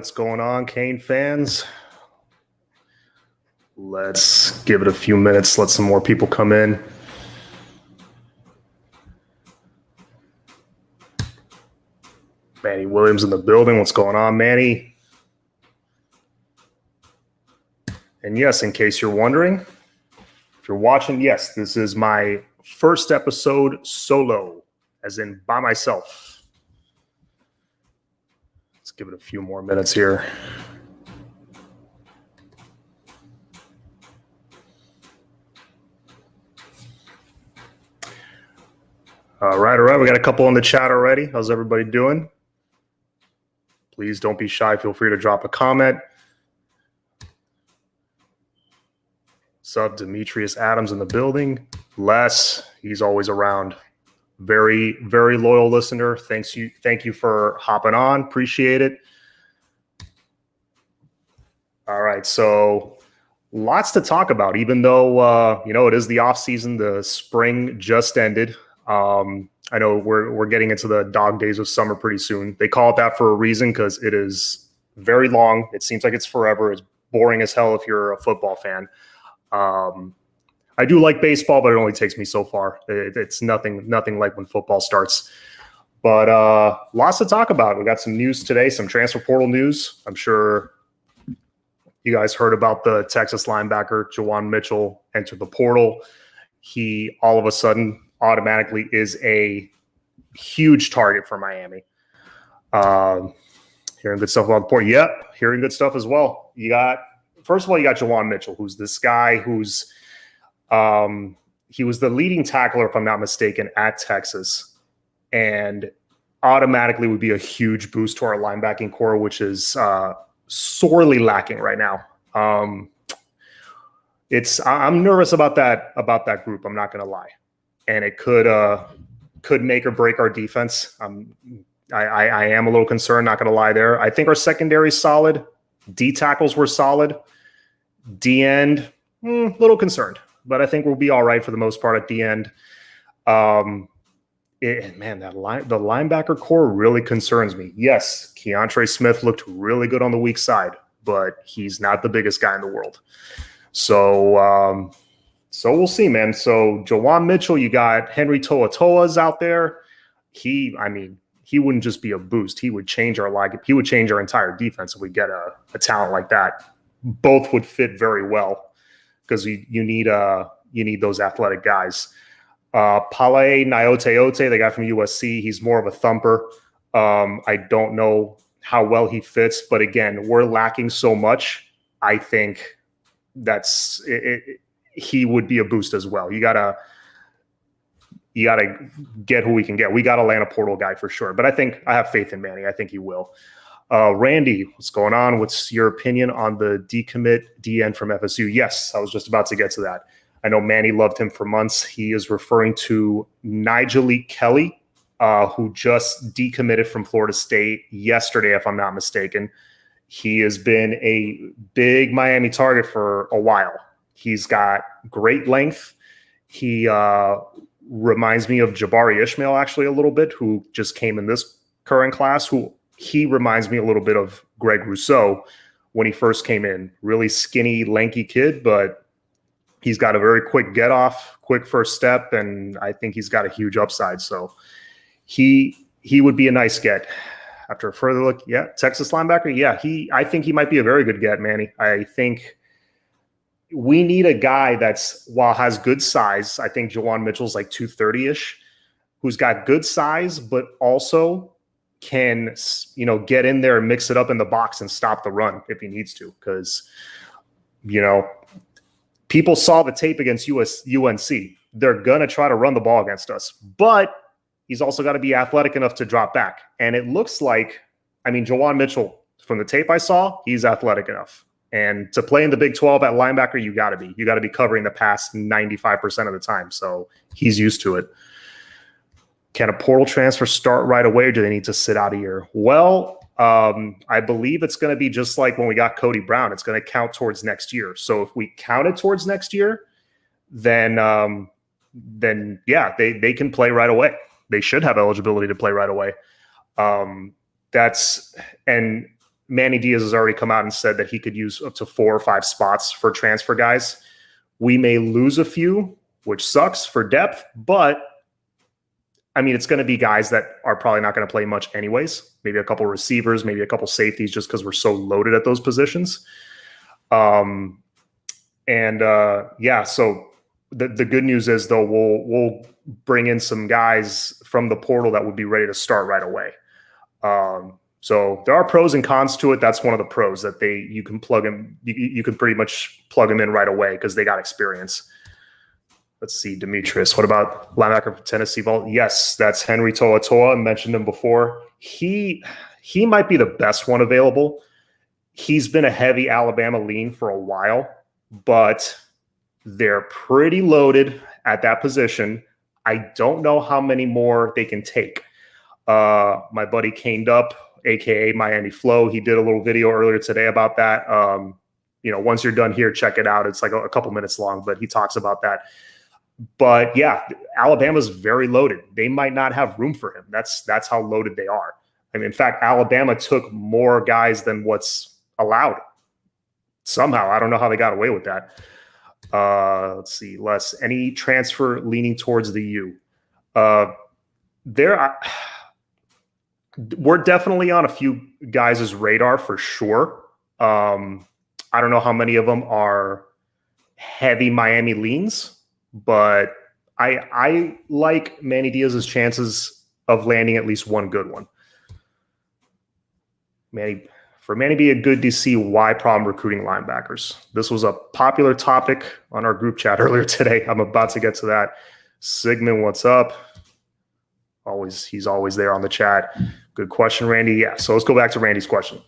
what's going on, Cane fans? Let's give it a few minutes, let some more people come in. Manny Williams in the building. What's going on, Manny? And yes, in case you're wondering, if you're watching, yes, this is my first episode solo, as in by myself. Let's give it a few more minutes here. All right. We got a couple in the chat already. How's everybody doing? Please don't be shy. Feel free to drop a comment. What's up, Demetrius Adams in the building? Les, he's always around. Very, very loyal listener. Thank you for hopping on. Appreciate it. All right, so lots to talk about. Even though it is the off season, the spring just ended. I know we're getting into the dog days of summer pretty soon. They call it that for a reason because it is very long. It seems like it's forever. It's boring as hell if you're a football fan. I do like baseball, but it only takes me so far. It's nothing like when football starts. But lots to talk about. We got some news today, some transfer portal news. I'm sure you guys heard about the Texas linebacker, Juwan Mitchell, entered the portal. He all of a sudden automatically is a huge target for Miami. Hearing good stuff about the portal. Yep, hearing good stuff as well. First of all, you got Juwan Mitchell, who's this guy who's he was the leading tackler, if I'm not mistaken, at Texas, and automatically would be a huge boost to our linebacking core, which is sorely lacking right now. I'm nervous about that group. I'm not going to lie, and it could make or break our defense. I am a little concerned. Not going to lie there. I think our secondary is solid. D tackles were solid. D end, little concerned, but I think we'll be all right for the most part at the end. The linebacker core really concerns me. Yes, Keontre Smith looked really good on the weak side, but he's not the biggest guy in the world. So we'll see, man. So Juwan Mitchell, you got Henry To'oTo'o's out there. He wouldn't just be a boost. He would change he would change our entire defense if we get a talent like that. Both would fit very well because you need those athletic guys. Pale Nyote, the guy from USC, he's more of a thumper. I don't know how well he fits, but again, we're lacking so much. I think that's it. He would be a boost as well. You gotta get who we can get. We got to land a portal guy for sure. But I have faith in Manny. I think he will. Randy, what's going on? What's your opinion on the decommit DN from FSU? Yes, I was just about to get to that. I know Manny loved him for months. He is referring to Nigel Kelly, who just decommitted from Florida State yesterday, if I'm not mistaken. He has been a big Miami target for a while. He's got great length. He reminds me of Jabari Ishmael actually a little bit, who just came in this current class, he reminds me a little bit of Greg Rousseau when he first came in. Really skinny, lanky kid, but he's got a very quick get off, quick first step, and I think he's got a huge upside. So he would be a nice get. After a further look, yeah, Texas linebacker, yeah, I think he might be a very good get, Manny. I think we need a guy that's, while has good size, I think Juwan Mitchell's like 230-ish, who's got good size, but also can, get in there and mix it up in the box and stop the run if he needs to. Because, people saw the tape against UNC. They're going to try to run the ball against us. But he's also got to be athletic enough to drop back. And it looks like, Juwan Mitchell, from the tape I saw, he's athletic enough. And to play in the Big 12 at linebacker, you got to be. You got to be covering the pass 95% of the time. So he's used to it. Can a portal transfer start right away, or do they need to sit out a year? Well, I believe it's going to be just like when we got Cody Brown. It's going to count towards next year. So if we count it towards next year, then yeah, they can play right away. They should have eligibility to play right away. And Manny Diaz has already come out and said that he could use up to 4 or 5 spots for transfer guys. We may lose a few, which sucks for depth, but I mean, it's going to be guys that are probably not going to play much anyways. Maybe a couple receivers, maybe a couple safeties, just because we're so loaded at those positions. So the good news is, though, we'll bring in some guys from the portal that would be ready to start right away. So there are pros and cons to it. That's one of the pros, that you can plug them. You can pretty much plug them in right away because they got experience. Let's see, Demetrius. What about linebacker for Tennessee Ball? Yes, that's Henry Toa. I mentioned him before. He might be the best one available. He's been a heavy Alabama lean for a while, but they're pretty loaded at that position. I don't know how many more they can take. My buddy Caned Up, aka Miami Flow, he did a little video earlier today about that. Once you're done here, check it out. It's like a couple minutes long, but he talks about that. But yeah, Alabama's very loaded. They might not have room for him. That's how loaded they are. I mean, in fact, Alabama took more guys than what's allowed. Somehow, I don't know how they got away with that. Let's see, Les. Any transfer leaning towards the U? We're definitely on a few guys' radar for sure. I don't know how many of them are heavy Miami leans, but I like Manny Diaz's chances of landing at least one good one. For Manny be a good DC, why problem recruiting linebackers? This was a popular topic on our group chat earlier today. I'm about to get to that. Sigmund, what's up? He's always there on the chat. Good question, Randy. Yeah, so let's go back to Randy's question.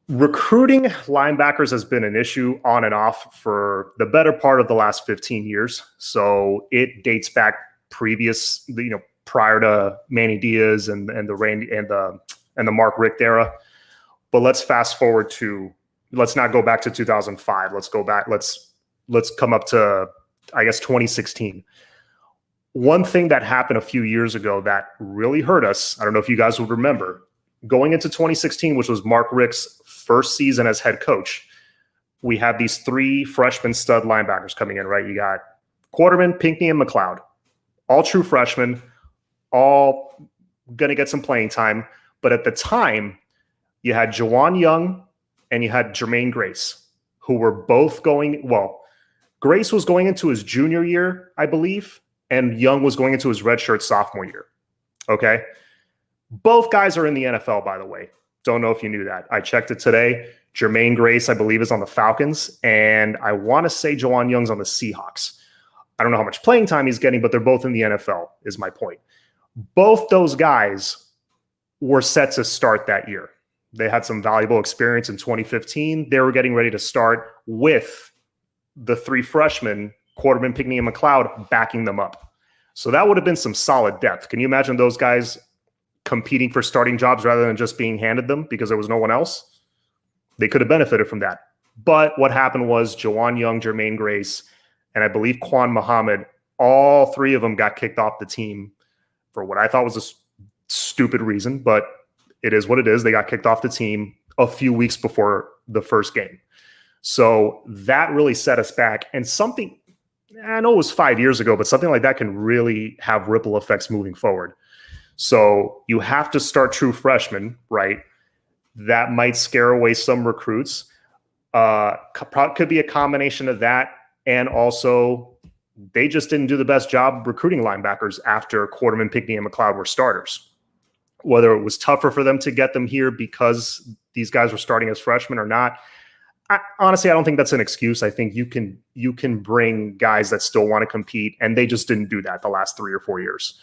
Recruiting linebackers has been an issue on and off for the better part of the last 15 years. So it dates back prior to Manny Diaz and the Randy and the Mark Richt era. But let's fast forward let's not go back to 2005. Let's go back. Let's come up to, I guess, 2016. One thing that happened a few years ago that really hurt us, I don't know if you guys would remember, going into 2016, which was Mark Richt's first season as head coach, we had these 3 freshman stud linebackers coming in, right? You got Quarterman, Pinckney, and McLeod, all true freshmen, all going to get some playing time. But at the time, you had Juwan Young and you had Jermaine Grace, who were both Grace was going into his junior year, I believe, and Young was going into his redshirt sophomore year. Okay? Both guys are in the NFL, by the way. Don't know if you knew that. I checked it today. Jermaine Grace, I believe, is on the Falcons, and I want to say Juwan Young's on the Seahawks. I don't know how much playing time he's getting, but they're both in the NFL, is my point. Both those guys were set to start that year. They had some valuable experience in 2015. They were getting ready to start with the 3 freshmen, Quarterman, Pinckney, and McLeod, backing them up. So that would have been some solid depth. Can you imagine those guys competing for starting jobs rather than just being handed them because there was no one else? They could have benefited from that. But what happened was Juwan Young, Jermaine Grace, and I believe Quan Muhammad, all 3 of them got kicked off the team for what I thought was a stupid reason, but it is what it is. They got kicked off the team a few weeks before the first game. So that really set us back. And something, I know it was 5 years ago, but something like that can really have ripple effects moving forward. So you have to start true freshmen, right? That might scare away some recruits. Could be a combination of that, and also they just didn't do the best job recruiting linebackers after Quarterman, Pinckney, and McLeod were starters. Whether it was tougher for them to get them here because these guys were starting as freshmen or not, honestly, I don't think that's an excuse. I think you can bring guys that still want to compete, and they just didn't do that the last 3 or 4 years.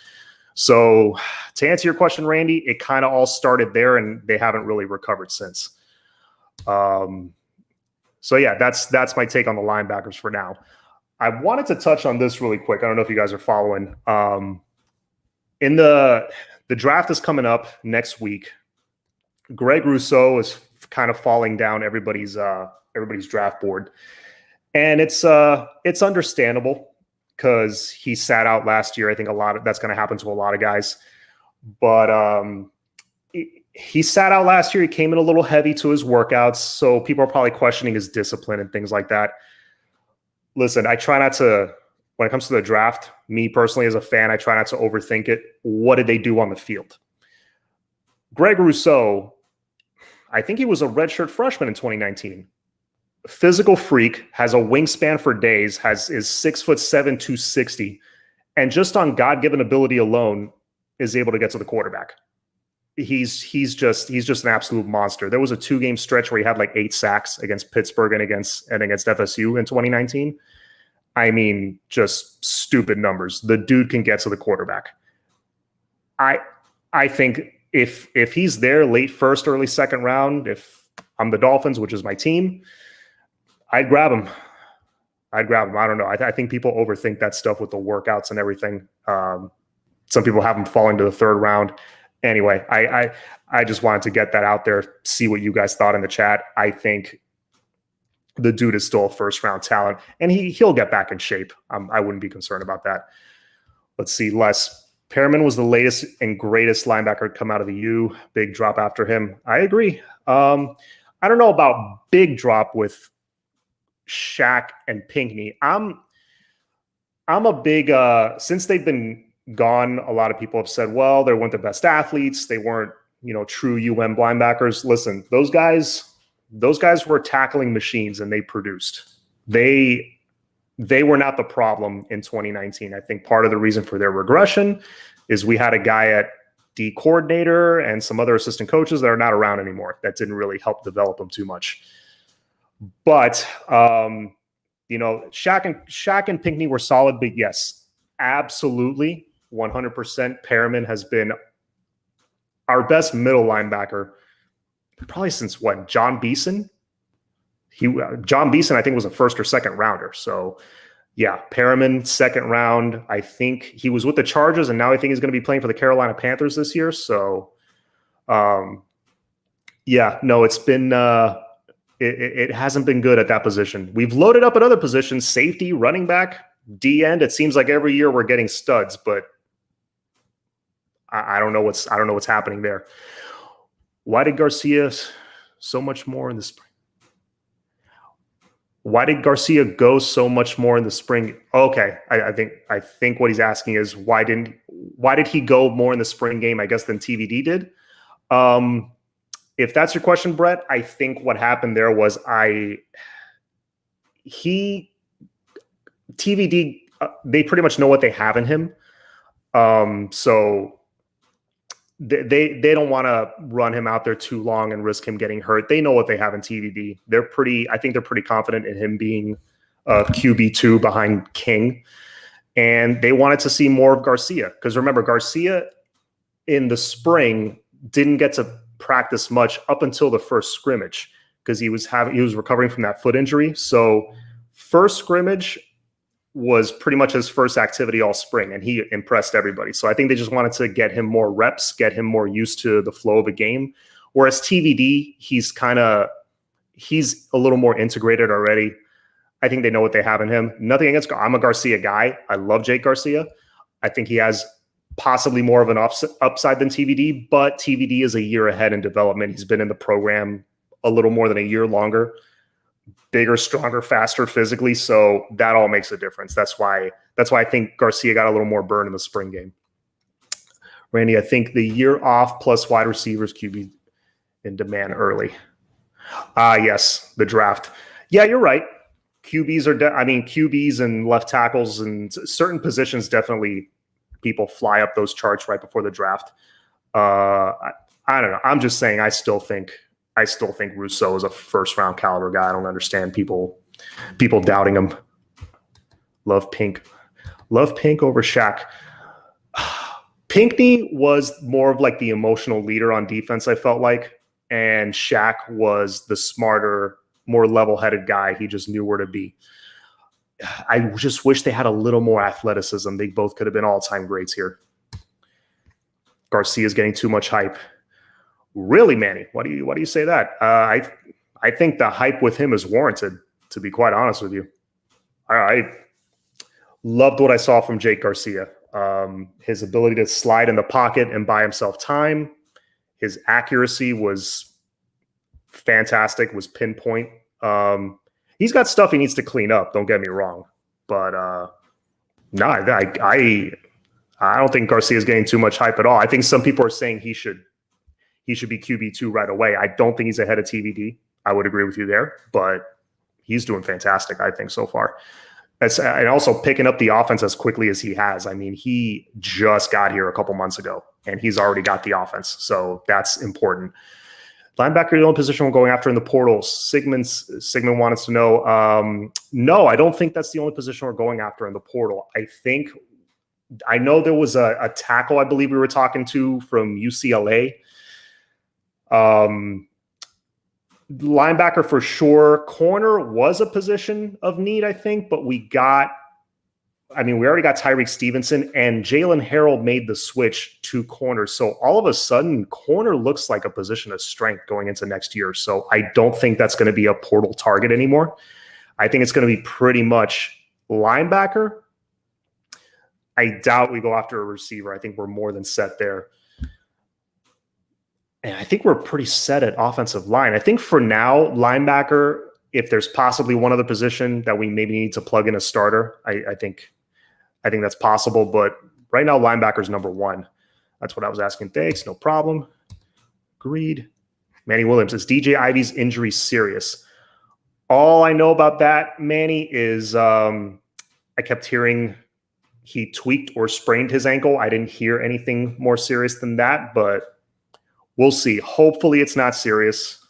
So to answer your question, Randy, it kind of all started there, and they haven't really recovered since. So yeah, that's my take on the linebackers for now. I wanted to touch on this really quick. I don't know if you guys are following. In the draft is coming up next week. Greg Rousseau is kind of falling down everybody's draft board, and it's understandable because he sat out last year. I think that's going to happen to a lot of guys, but he sat out last year. He came in a little heavy to his workouts, so people are probably questioning his discipline and things like that. Listen, I try not to, when it comes to the draft, me personally as a fan, I try not to overthink it. What did they do on the field? Greg Rousseau, I think he was a redshirt freshman in 2019. Physical freak, has a wingspan for days, is 6'7", 260, and just on God-given ability alone is able to get to the quarterback. He's just an absolute monster. There was a 2-game stretch where he had like 8 sacks against Pittsburgh and against FSU in 2019. I mean, just stupid numbers. The dude can get to the quarterback. I think if he's there late first, early second round, if I'm the Dolphins, which is my team, I'd grab him. I don't know. I think people overthink that stuff with the workouts and everything. Some people have him falling to the 3rd round. Anyway, I just wanted to get that out there, see what you guys thought in the chat. I think the dude is still a first-round talent, and he'll get back in shape. I wouldn't be concerned about that. Let's see, Les. Pairman was the latest and greatest linebacker to come out of the U. Big drop after him. I agree. I don't know about big drop with Shaq and Pinckney. I'm a big since they've been gone, a lot of people have said, well, they weren't the best athletes. They weren't, true UM linebackers. Listen, those guys were tackling machines and they produced. They were not the problem in 2019. I think part of the reason for their regression is we had a guy at D coordinator and some other assistant coaches that are not around anymore. That didn't really help develop them too much. But, Shaq and Pinckney were solid, but yes, absolutely. 100%. Pairman has been our best middle linebacker probably since what? John Beeson? John Beeson, I think, was a 1st or 2nd rounder. So, yeah, Pairman, 2nd round. I think he was with the Chargers, and now I think he's going to be playing for the Carolina Panthers this year. So, it's been it hasn't been good at that position. We've loaded up at other positions: safety, running back, D end. It seems like every year we're getting studs, but I don't know what's happening there. Why did Garcia so much more in the spring? Why did Garcia go so much more in the spring? Okay, I think what he's asking is why did he go more in the spring game, I guess, than TVD did? If that's your question, Brett, I think what happened there was TVD, they pretty much know what they have in him. So they don't want to run him out there too long and risk him getting hurt. They know what they have in TVD. I think they're pretty confident in him being QB2 behind King. And they wanted to see more of Garcia. Because remember, Garcia in the spring didn't get to practice much up until the first scrimmage because he was recovering from that foot injury. So first scrimmage was pretty much his first activity all spring, and he impressed everybody. So I think they just wanted to get him more reps, get him more used to the flow of a game. Whereas TVD, he's a little more integrated already. I think they know what they have in him. Nothing against, I'm a Garcia guy. I love Jake Garcia. I think he has possibly more of an upside than TVD, but TVD is a year ahead in development. He's been in the program a little more than a year longer. Bigger, stronger, faster physically, so that all makes a difference. That's why I think Garcia got a little more burn in the spring game. Randy, I think the year off plus wide receivers QB in demand early. Yes, the draft. Yeah, you're right. QBs and left tackles and certain positions definitely people fly up those charts right before the draft. I don't know. I'm just saying I still think Rousseau is a first-round caliber guy. I don't understand people doubting him. Love Pink over Shaq. Pinckney was more of like the emotional leader on defense, I felt like, and Shaq was the smarter, more level-headed guy. He just knew where to be. I just wish they had a little more athleticism. They both could have been all-time greats here. Garcia's getting too much hype. Really, Manny? Why do you say that? I think the hype with him is warranted, to be quite honest with you. I loved what I saw from Jake Garcia. His ability to slide in the pocket and buy himself time, His accuracy was fantastic, was pinpoint. He's got stuff he needs to clean up, don't get me wrong. But no, I don't think Garcia is getting too much hype at all. I think some people are saying he should be QB2 right away. I don't think he's ahead of TVD. I would agree with you there, but he's doing fantastic, I think, so far. And also picking up the offense as quickly as he has. I mean, he just got here a couple months ago, and he's already got the offense. So that's important. Linebacker, the only position we're going after in the portal. Sigmund wanted to know. No, I don't think that's the only position we're going after in the portal. I know there was a tackle I believe we were talking to from UCLA. Linebacker for sure. Corner was a position of need, I think, but we already got Tyreek Stevenson, and Jalen Harrell made the switch to corner. So all of a sudden, corner looks like a position of strength going into next year. So I don't think that's going to be a portal target anymore. I think it's going to be pretty much linebacker. I doubt we go after a receiver. I think we're more than set there. And I think we're pretty set at offensive line. I think for now, linebacker, if there's possibly one other position that we maybe need to plug in a starter, I think that's possible. But right now, linebacker's number one. That's what I was asking. Thanks, no problem. Agreed. Manny Williams, is DJ Ivy's injury serious? All I know about that, Manny, is I kept hearing he tweaked or sprained his ankle. I didn't hear anything more serious than that, but we'll see. Hopefully it's not serious.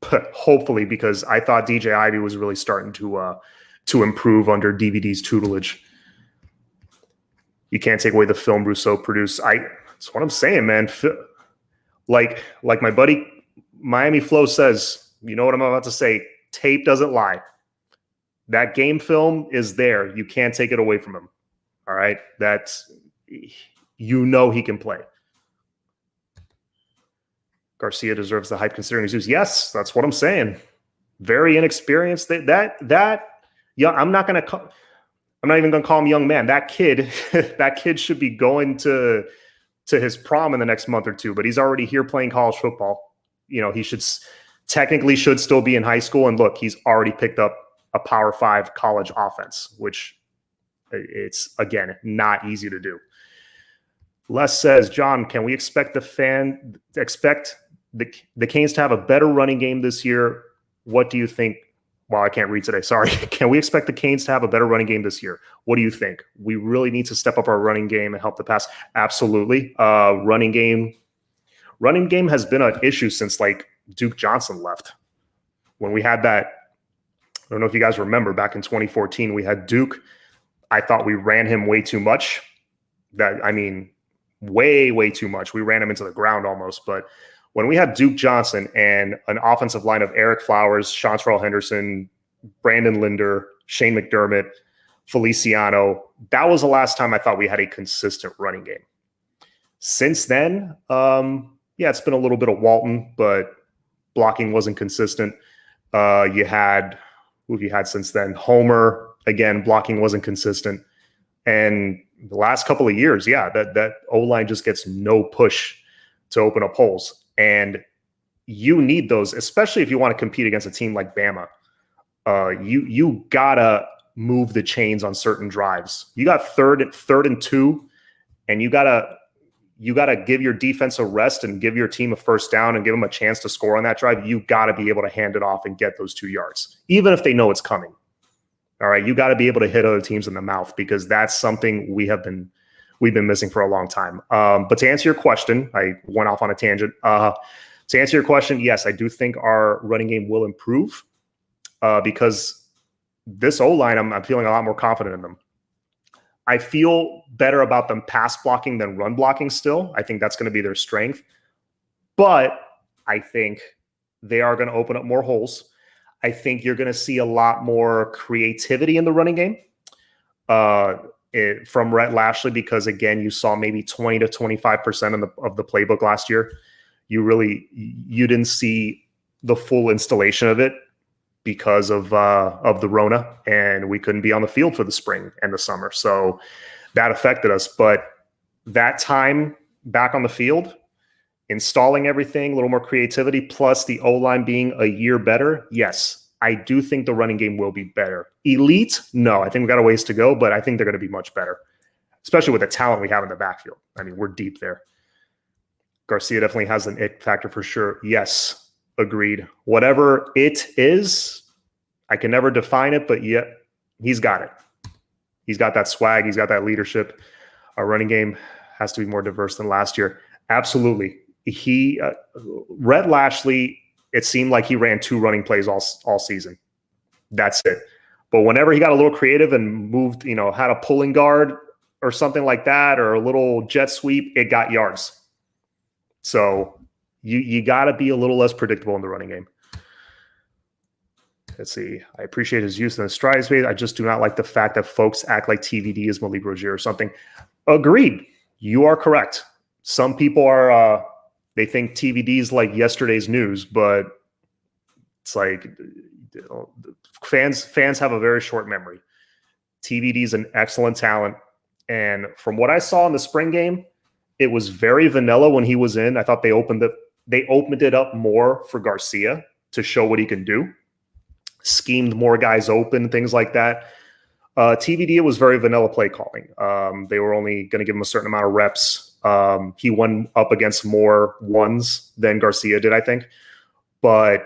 Hopefully, because I thought DJ Ivy was really starting to improve under DVD's tutelage. You can't take away the film Rousseau produced. That's what I'm saying, man. Like my buddy Miami Flo says, you know what I'm about to say, tape doesn't lie. That game film is there. You can't take it away from him. All right? He can play. Garcia deserves the hype considering he's used. Yes, that's what I'm saying. Very inexperienced. I'm not even going to call him young man. That kid should be going to his prom in the next month or two, but he's already here playing college football. You know, he should still be in high school. And look, he's already picked up a Power 5 college offense, which it's, again, not easy to do. Les says, John, can we expect the Canes to have a better running game this year? What do you think? Well, I can't read today. Sorry. Can we expect the Canes to have a better running game this year? What do you think? We really need to step up our running game and help the pass. Absolutely. Running game has been an issue since like Duke Johnson left. When we had that, I don't know if you guys remember, back in 2014, we had Duke. I thought we ran him way too much. Way too much. We ran him into the ground almost. But when we had Duke Johnson and an offensive line of Eric Flowers, Chantrell Henderson, Brandon Linder, Shane McDermott, Feliciano, that was the last time I thought we had a consistent running game. Since then, it's been a little bit of Walton, but blocking wasn't consistent. You had, who have you had since then? Homer, again, blocking wasn't consistent. And the last couple of years, that O-line just gets no push to open up holes. And you need those, especially if you want to compete against a team like Bama. You gotta move the chains on certain drives. You got third and 2, and you gotta give your defense a rest and give your team a first down and give them a chance to score on that drive. You gotta be able to hand it off and get those 2 yards, even if they know it's coming. All right, you got to be able to hit other teams in the mouth, because that's something we've been missing for a long time. But to answer your question, I went off on a tangent. To answer your question, yes, I do think our running game will improve because this O-line, I'm feeling a lot more confident in them. I feel better about them pass blocking than run blocking still. I think that's going to be their strength. But I think they are going to open up more holes. I think you're going to see a lot more creativity in the running game from Rhett Lashley, because, again, you saw maybe 20 to 25% of the playbook last year. You didn't see the full installation of it because of the Rona, and we couldn't be on the field for the spring and the summer. So that affected us. But that time back on the field, installing everything, a little more creativity, plus the O-line being a year better, yes, I do think the running game will be better. Elite? No, I think we've got a ways to go, but I think they're going to be much better, especially with the talent we have in the backfield. I mean, we're deep there. Garcia definitely has an it factor for sure. Yes, agreed. Whatever it is, I can never define it, but yet he's got it. He's got that swag. He's got that leadership. Our running game has to be more diverse than last year. Absolutely. Rhett Lashley, it seemed like he ran 2 running plays all season. That's it. But whenever he got a little creative and moved, had a pulling guard or something like that, or a little jet sweep, it got yards. So you got to be a little less predictable in the running game. Let's see. I appreciate his use in the stride space. I just do not like the fact that folks act like TVD is Malik Rozier or something. Agreed. You are correct. Some people are they think TVD is like yesterday's news, but it's like fans have a very short memory. TVD is an excellent talent, and from what I saw in the spring game, it was very vanilla when he was in. I thought they opened it up more for Garcia to show what he can do. Schemed more guys open, things like that. TVD, it was very vanilla play calling. They were only going to give him a certain amount of reps. He won up against more ones than Garcia did, I think. But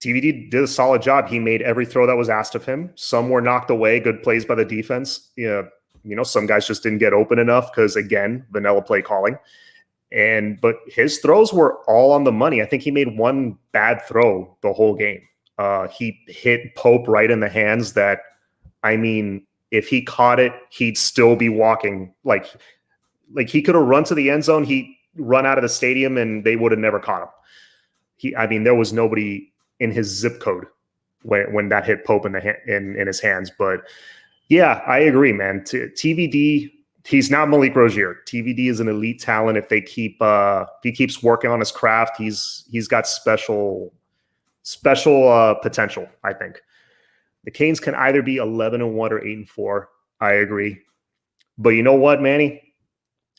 TVD did a solid job. He made every throw that was asked of him. Some were knocked away, good plays by the defense. Some guys just didn't get open enough because, again, vanilla play calling. But his throws were all on the money. I think he made one bad throw the whole game. He hit Pope right in the hands that, I mean, if he caught it, he'd still be walking. Like he could have run to the end zone. He'd run out of the stadium and they would have never caught him. There was nobody in his zip code when that hit Pope in his hands. But yeah, I agree, man. TVD, he's not Malik Rozier. TVD is an elite talent. If he keeps working on his craft, he's got special potential, I think. The Canes can either be 11-1 or 8-4. I agree. But you know what, Manny?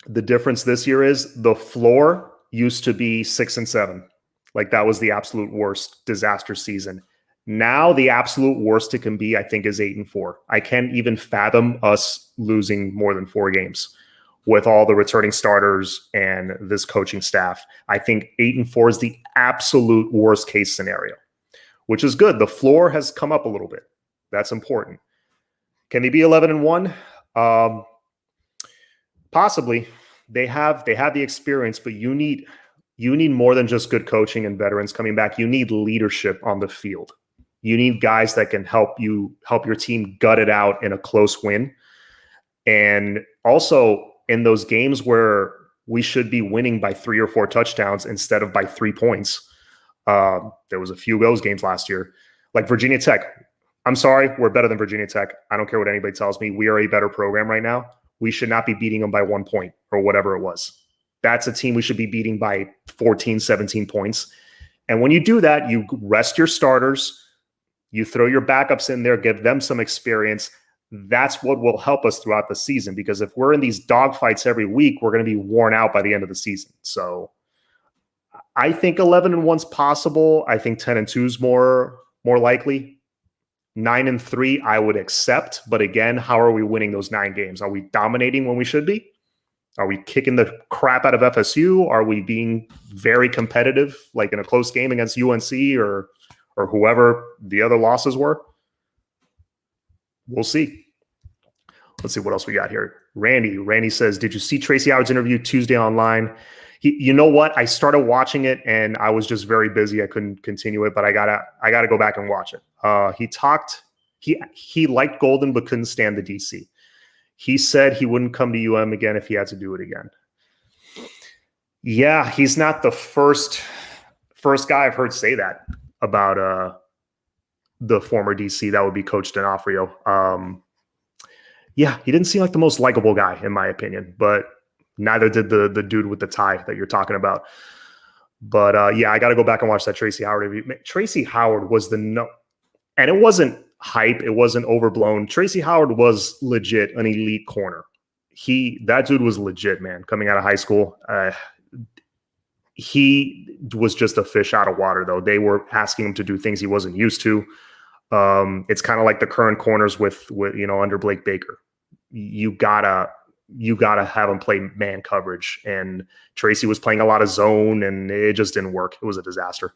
The difference this year is the floor used to be 6-7. Like that was the absolute worst disaster season. Now the absolute worst it can be, I think, is 8-4. I can't even fathom us losing more than 4 games with all the returning starters and this coaching staff. I think 8-4 is the absolute worst case scenario, which is good. The floor has come up a little bit. That's important. Can they be 11-1? Possibly. They have the experience, but you need more than just good coaching and veterans coming back. You need leadership on the field. You need guys that can help your team gut it out in a close win. And also in those games where we should be winning by 3 or 4 touchdowns instead of by 3 points. There was a few of those games last year. Like Virginia Tech. I'm sorry, we're better than Virginia Tech. I don't care what anybody tells me. We are a better program right now. We should not be beating them by 1 point or whatever it was. That's a team we should be beating by 14, 17 points. And when you do that, you rest your starters, you throw your backups in there, give them some experience. That's what will help us throughout the season, because if we're in these dogfights every week, we're going to be worn out by the end of the season. So I think 11-1's possible. I think 10-2 is more likely. 9-3, I would accept. But again, how are we winning those 9 games? Are we dominating when we should be? Are we kicking the crap out of FSU? Are we being very competitive, like in a close game against UNC or whoever the other losses were? We'll see. Let's see what else we got here. Randy says, did you see Tracy Howard's interview Tuesday online? You know what? I started watching it and I was just very busy. I couldn't continue it, but I gotta go back and watch it. He liked Golden but couldn't stand the DC. He said he wouldn't come to UM again if he had to do it again. Yeah, he's not the first guy I've heard say that about the former DC that would be Coach D'Onofrio. Yeah, he didn't seem like the most likable guy in my opinion, but neither did the dude with the tie that you're talking about. But yeah, I got to go back and watch that Tracy Howard interview. Tracy Howard was and it wasn't hype. It wasn't overblown. Tracy Howard was legit an elite corner. That dude was legit, man, coming out of high school. he was just a fish out of water, though. They were asking him to do things he wasn't used to. It's kind of like the current corners with under Blake Baker. You gotta have him play man coverage, and Tracy was playing a lot of zone, and it just didn't work. It was a disaster.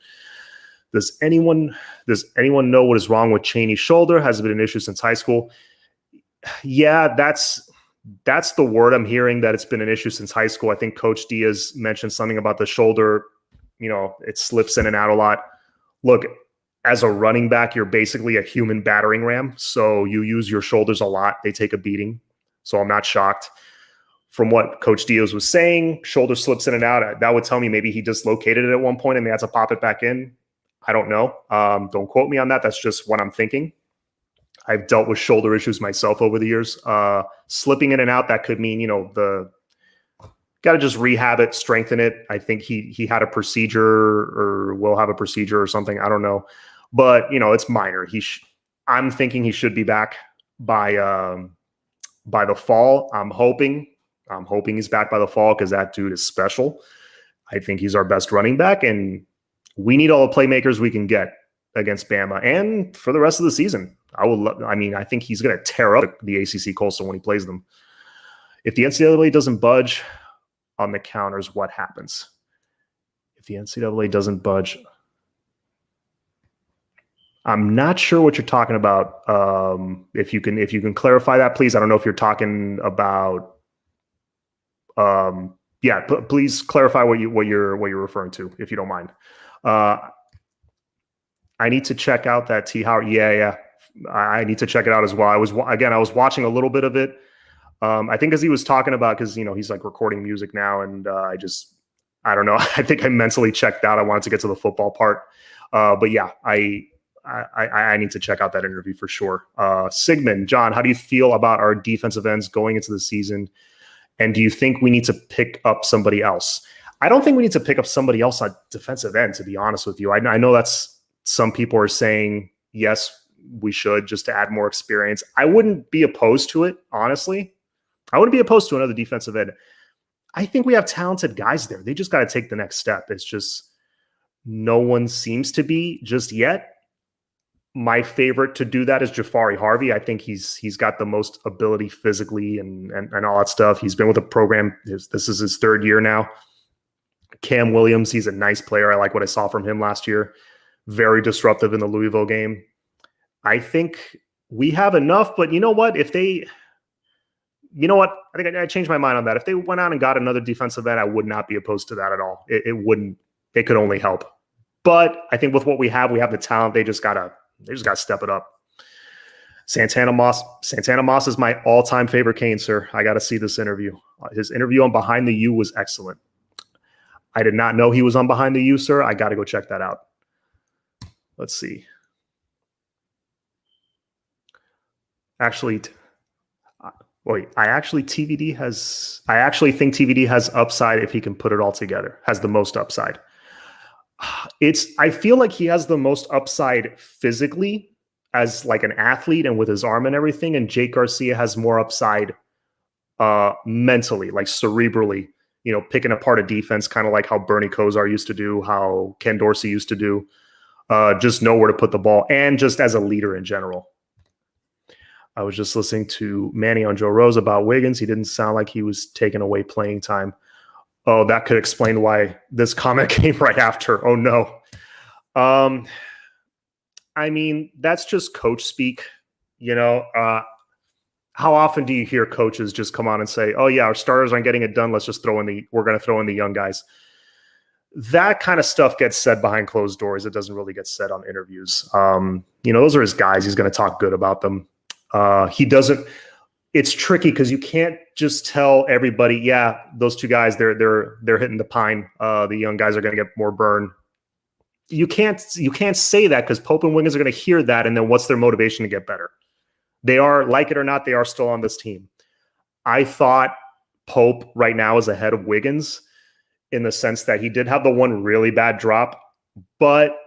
Does anyone know what is wrong with Chaney's shoulder? Has it been an issue since high school? Yeah, that's the word I'm hearing, that it's been an issue since high school. I think Coach Diaz mentioned something about the shoulder. It slips in and out a lot. Look, as a running back, you're basically a human battering ram. So you use your shoulders a lot. They take a beating. So I'm not shocked. From what Coach Diaz was saying, shoulder slips in and out. That would tell me maybe he dislocated it at one point and they had to pop it back in. I don't know. Don't quote me on that. That's just what I'm thinking. I've dealt with shoulder issues myself over the years. Slipping in and out, that could mean, got to just rehab it, strengthen it. I think he had a procedure or will have a procedure or something. I don't know. But, it's minor. I'm thinking he should be back by the fall. I'm hoping he's back by the fall because that dude is special. I think he's our best running back, and we need all the playmakers we can get against Bama and for the rest of the season. I think he's going to tear up the ACC Coastal when he plays them. If the NCAA doesn't budge on the counters, what happens? If the NCAA doesn't budge, I'm not sure what you're talking about. If you can clarify that, please. I don't know if you're talking about. Please clarify what you're referring to, if you don't mind. I need to check out that T. Howard. Yeah. I need to check it out as well. I was watching a little bit of it. I think as he was talking about, because he's like recording music now, and I don't know. I think I mentally checked out. I wanted to get to the football part, but yeah, I need to check out that interview for sure. Sigmund, John, how do you feel about our defensive ends going into the season? And do you think we need to pick up somebody else? I don't think we need to pick up somebody else on defensive end, to be honest with you. I know that's some people are saying, yes, we should, just to add more experience. I wouldn't be opposed to it, honestly. I wouldn't be opposed to another defensive end. I think we have talented guys there. They just got to take the next step. It's just no one seems to be just yet. My favorite to do that is Jafari Harvey. I think he's got the most ability physically and all that stuff. He's been with the program. This is his third year now. Cam Williams, he's a nice player. I like what I saw from him last year. Very disruptive in the Louisville game. I think we have enough, but you know what? I think I changed my mind on that. If they went out and got another defensive end, I would not be opposed to that at all. It could only help. But I think with what we have the talent. They just gotta step it up. Santana Moss is my all-time favorite Cane, sir. I got to see this interview. His interview on Behind the U was excellent. I did not know he was on Behind the U, sir. I got to go check that out. Let's see. I actually think TVD has upside if he can put it all together. Has the most upside. I feel like he has the most upside physically as like an athlete and with his arm and everything. And Jake Garcia has more upside mentally, like cerebrally, picking apart a defense, kind of like how Bernie Kosar used to do, how Ken Dorsey used to do, just know where to put the ball, and just as a leader in general. I was just listening to Manny on Joe Rose about Wiggins. He didn't sound like he was taking away playing time. Oh, that could explain why this comment came right after. Oh, no. That's just coach speak. How often do you hear coaches just come on and say, oh, yeah, our starters aren't getting it done. We're going to throw in the young guys. That kind of stuff gets said behind closed doors. It doesn't really get said on interviews. Those are his guys. He's going to talk good about them. He doesn't. It's tricky because you can't just tell everybody, yeah, those two guys, they're hitting the pine. The young guys are going to get more burn. You can't say that because Pope and Wiggins are going to hear that, and then what's their motivation to get better? They are, like it or not, they are still on this team. I thought Pope right now is ahead of Wiggins in the sense that he did have the one really bad drop, but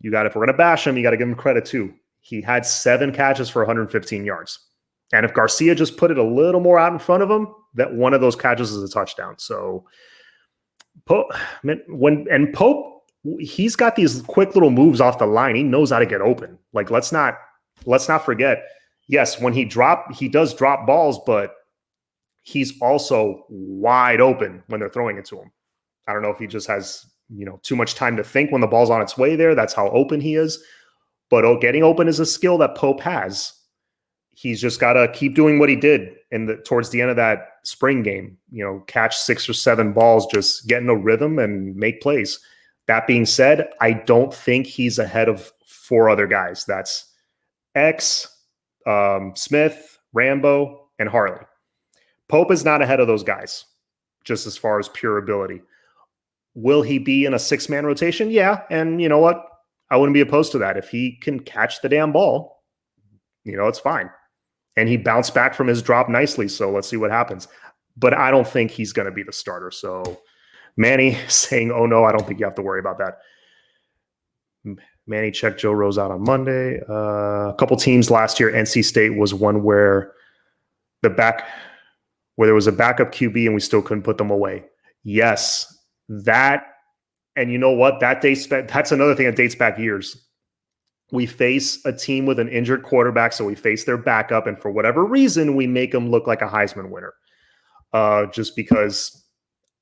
if we're going to bash him, you got to give him credit too. He had 7 catches for 115 yards. And if Garcia just put it a little more out in front of him, that one of those catches is a touchdown. So Pope, Pope, he's got these quick little moves off the line. He knows how to get open. Like, let's not forget. Yes, when he does drop balls, but he's also wide open when they're throwing it to him. I don't know if he just has, too much time to think when the ball's on its way there. That's how open he is. But getting open is a skill that Pope has. He's just got to keep doing what he did towards the end of that spring game. Catch 6 or 7 balls, just get in a rhythm and make plays. That being said, I don't think he's ahead of 4 other guys. That's X, Smith, Rambo, and Harley. Pope is not ahead of those guys, just as far as pure ability. Will he be in a 6-man rotation? Yeah, and you know what? I wouldn't be opposed to that. If he can catch the damn ball, it's fine. And he bounced back from his drop nicely, so let's see what happens. But I don't think he's going to be the starter. So Manny saying, oh no, I don't think you have to worry about that. Manny checked Joe Rose out on Monday. A couple teams last year, NC State was one where there was a backup QB and we still couldn't put them away. Yes, that, and you know what? That's another thing that dates back years. We face a team with an injured quarterback, so we face their backup, and for whatever reason, we make them look like a Heisman winner. Just because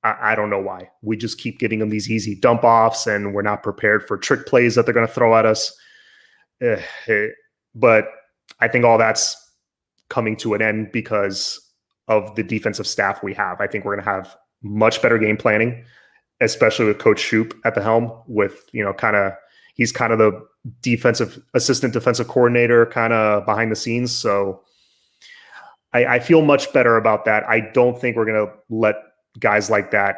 I don't know why. We just keep giving them these easy dump offs, and we're not prepared for trick plays that they're going to throw at us. But I think all that's coming to an end because of the defensive staff we have. I think we're going to have much better game planning, especially with Coach Shoop at the helm. With he's kind of the assistant defensive coordinator, kind of behind the scenes. So I feel much better about that. I don't think we're going to let guys like that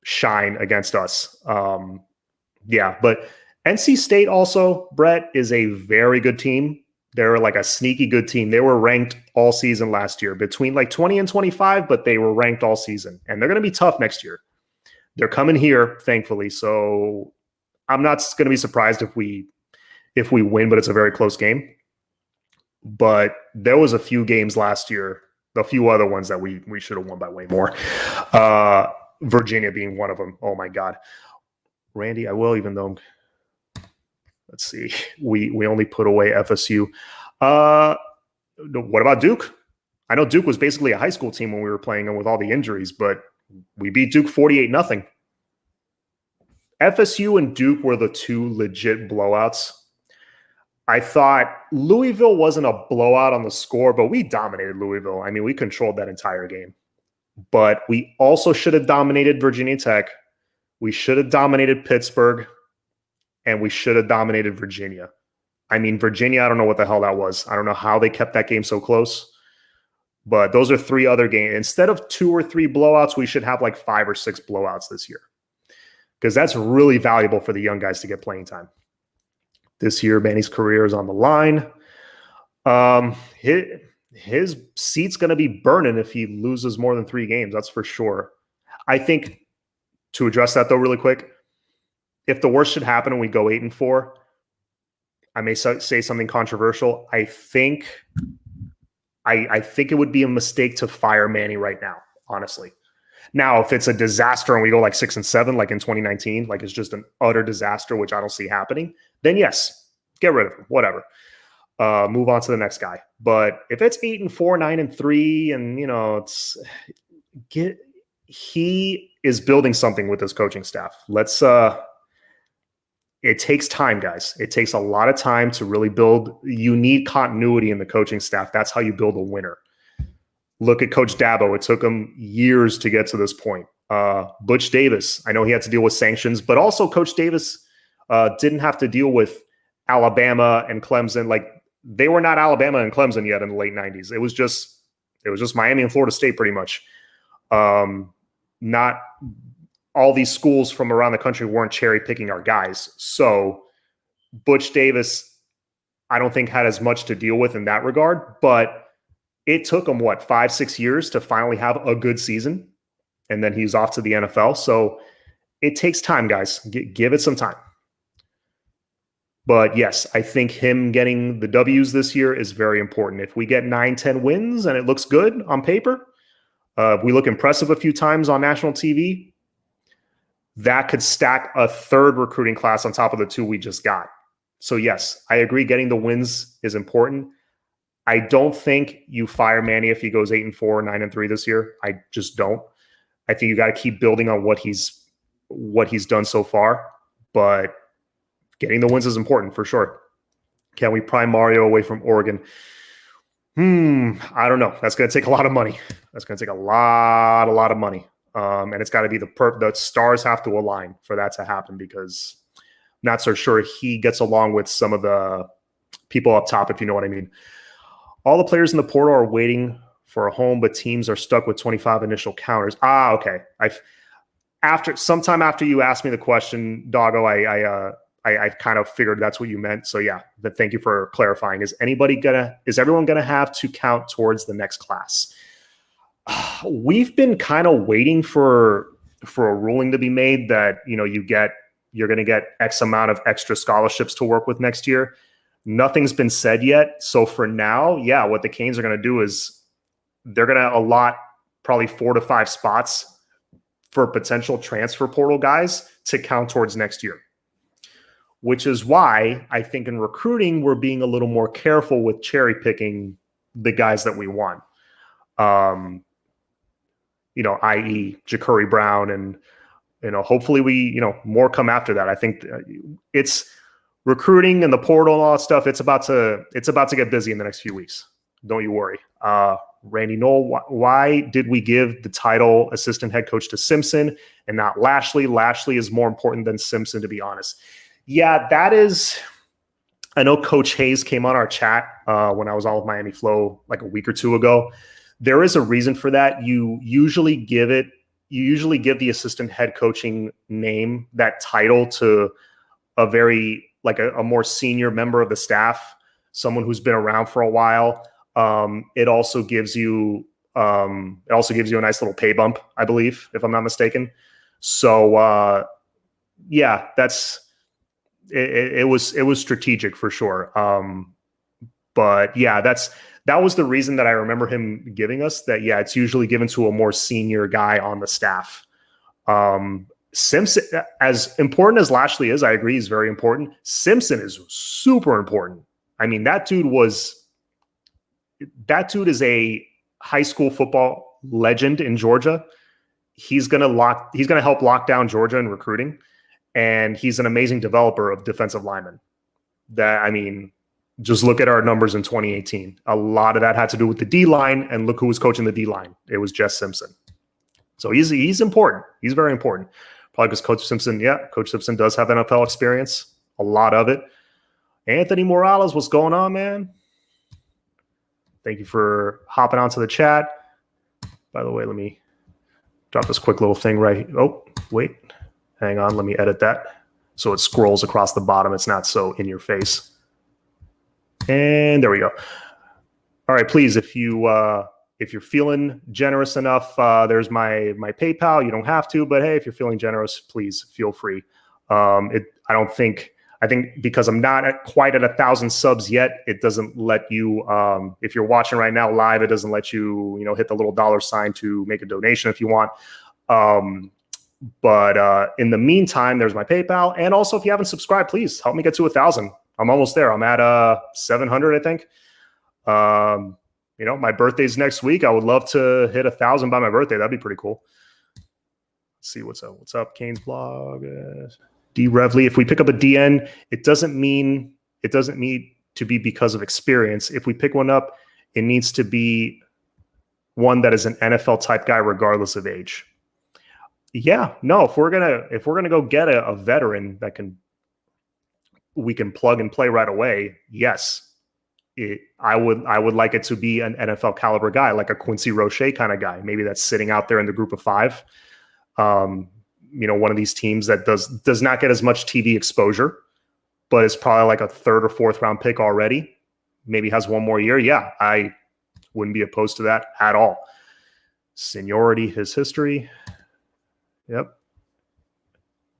shine against us. But NC State also, Brett, is a very good team. They're like a sneaky good team. They were ranked all season last year, between like 20 and 25, but they were ranked all season. And they're going to be tough next year. They're coming here, thankfully. So I'm not going to be surprised if we win, but it's a very close game. But there was a few games last year, a few other ones that we should have won by way more. Virginia being one of them. Oh my God. Randy, I will, even though let's see, we only put away FSU. What about Duke? I know Duke was basically a high school team when we were playing them with all the injuries, but we beat Duke 48-0. FSU and Duke were the 2 legit blowouts. I thought Louisville wasn't a blowout on the score, but we dominated Louisville. I mean, we controlled that entire game. But we also should have dominated Virginia Tech. We should have dominated Pittsburgh. And we should have dominated Virginia. I mean, Virginia, I don't know what the hell that was. I don't know how they kept that game so close. But those are 3 other games. Instead of 2 or 3 blowouts, we should have like 5 or 6 blowouts this year. Because that's really valuable for the young guys to get playing time. This year, Manny's career is on the line. His seat's going to be burning if he loses more than 3 games. That's for sure. I think, to address that though really quick, if the worst should happen and we go 8-4, I may say something controversial. I think it would be a mistake to fire Manny right now, honestly. Now, if it's a disaster and we go like 6-7, like in 2019, like it's just an utter disaster, which I don't see happening, then yes, get rid of him, whatever. Move on to the next guy. But if it's 8-4, 9-3, and he is building something with his coaching staff. It takes time, guys. It takes a lot of time to really build. You need continuity in the coaching staff. That's how you build a winner. Look at Coach Dabo. It took him years to get to this point. Butch Davis, I know he had to deal with sanctions, but also Coach Davis didn't have to deal with Alabama and Clemson. Like, they were not Alabama and Clemson yet in the late 90s. It was just Miami and Florida State pretty much. Not all these schools from around the country weren't cherry picking our guys. So Butch Davis, I don't think had as much to deal with in that regard, but it took him 5-6 years to finally have a good season. And then he's off to the NFL. So it takes time, guys. Give it some time. But yes, I think him getting the W's this year is very important. If we get 9-10 wins and it looks good on paper, if we look impressive a few times on national TV, that could stack a third recruiting class on top of the 2 we just got. So yes, I agree. Getting the wins is important. I don't think you fire Manny if he goes 8-4, 9-3 this year. I just don't. I think you got to keep building on what he's done so far. But getting the wins is important for sure. Can we pry Mario away from Oregon? I don't know. That's going to take a lot of money. That's going to take a lot of money. And it's got to be the stars have to align for that to happen, because I'm not so sure he gets along with some of the people up top, if you know what I mean. All the players in the portal are waiting for a home, but teams are stuck with 25 initial counters. Okay. Sometime after you asked me the question, Doggo, I kind of figured that's what you meant. So yeah, but thank you for clarifying. Is everyone gonna have to count towards the next class? We've been kind of waiting for a ruling to be made that, you're going to get X amount of extra scholarships to work with next year. Nothing's been said yet. So for now, yeah, what the Canes are going to do is they're going to allot probably 4 to 5 spots for potential transfer portal guys to count towards next year, which is why I think in recruiting, we're being a little more careful with cherry picking the guys that we want. I.e. Ja'Cory Brown, and hopefully we more come after that. I think it's recruiting and the portal and all that stuff. It's about to get busy in the next few weeks. Don't you worry. Randy Knoll, why did we give the title assistant head coach to Simpson and not Lashley? Lashley is more important than Simpson, to be honest. Yeah, that is. I know Coach Hayes came on our chat when I was on with Miami Flow like a week or two ago. There is a reason for that. You usually give the assistant head coaching name, that title, to a very a more senior member of the staff, someone who's been around for a while. It also gives you a nice little pay bump, I believe, if I'm not mistaken. So yeah, it was strategic for sure. But yeah, that was the reason that I remember him giving us that. Yeah, it's usually given to a more senior guy on the staff. Simpson, as important as Lashley is, I agree, he's very important. Simpson is super important. I mean, that dude is a high school football legend in Georgia. He's gonna help lock down Georgia in recruiting, and he's an amazing developer of defensive linemen. Just look at our numbers in 2018. A lot of that had to do with the D-line, and look who was coaching the D-line. It was Jess Simpson. So he's important. He's very important. Probably because Coach Simpson does have NFL experience, a lot of it. Anthony Morales, what's going on, man? Thank you for hopping onto the chat. By the way, let me drop this quick little thing right. Oh, wait. Hang on. Let me edit that so it scrolls across the bottom. It's not so in your face. And there we go. All right, please, if you're feeling generous enough, there's my PayPal. You don't have to, but hey, if you're feeling generous, please feel free. I think because I'm not quite at 1,000 subs yet, it doesn't let you. If you're watching right now live, it doesn't let you, hit the little $ to make a donation if you want. But in the meantime, there's my PayPal, and also if you haven't subscribed, please help me get to 1,000. I'm almost there. I'm at 700, I think. My birthday's next week. I would love to hit 1,000 by my birthday. That'd be pretty cool. Let's see what's up. What's up, Canes blog? D Revley. If we pick up a DN, it doesn't need to be because of experience. If we pick one up, it needs to be one that is an NFL type guy, regardless of age. Yeah, no. If we're gonna go get a veteran that we can plug and play right away, yes. I would like it to be an NFL caliber guy, like a Quincy Roche kind of guy, maybe that's sitting out there in the group of 5. One of these teams that does not get as much TV exposure, but is probably like a 3rd or 4th round pick already. Maybe has one more year. Yeah, I wouldn't be opposed to that at all. Seniority, his history. Yep.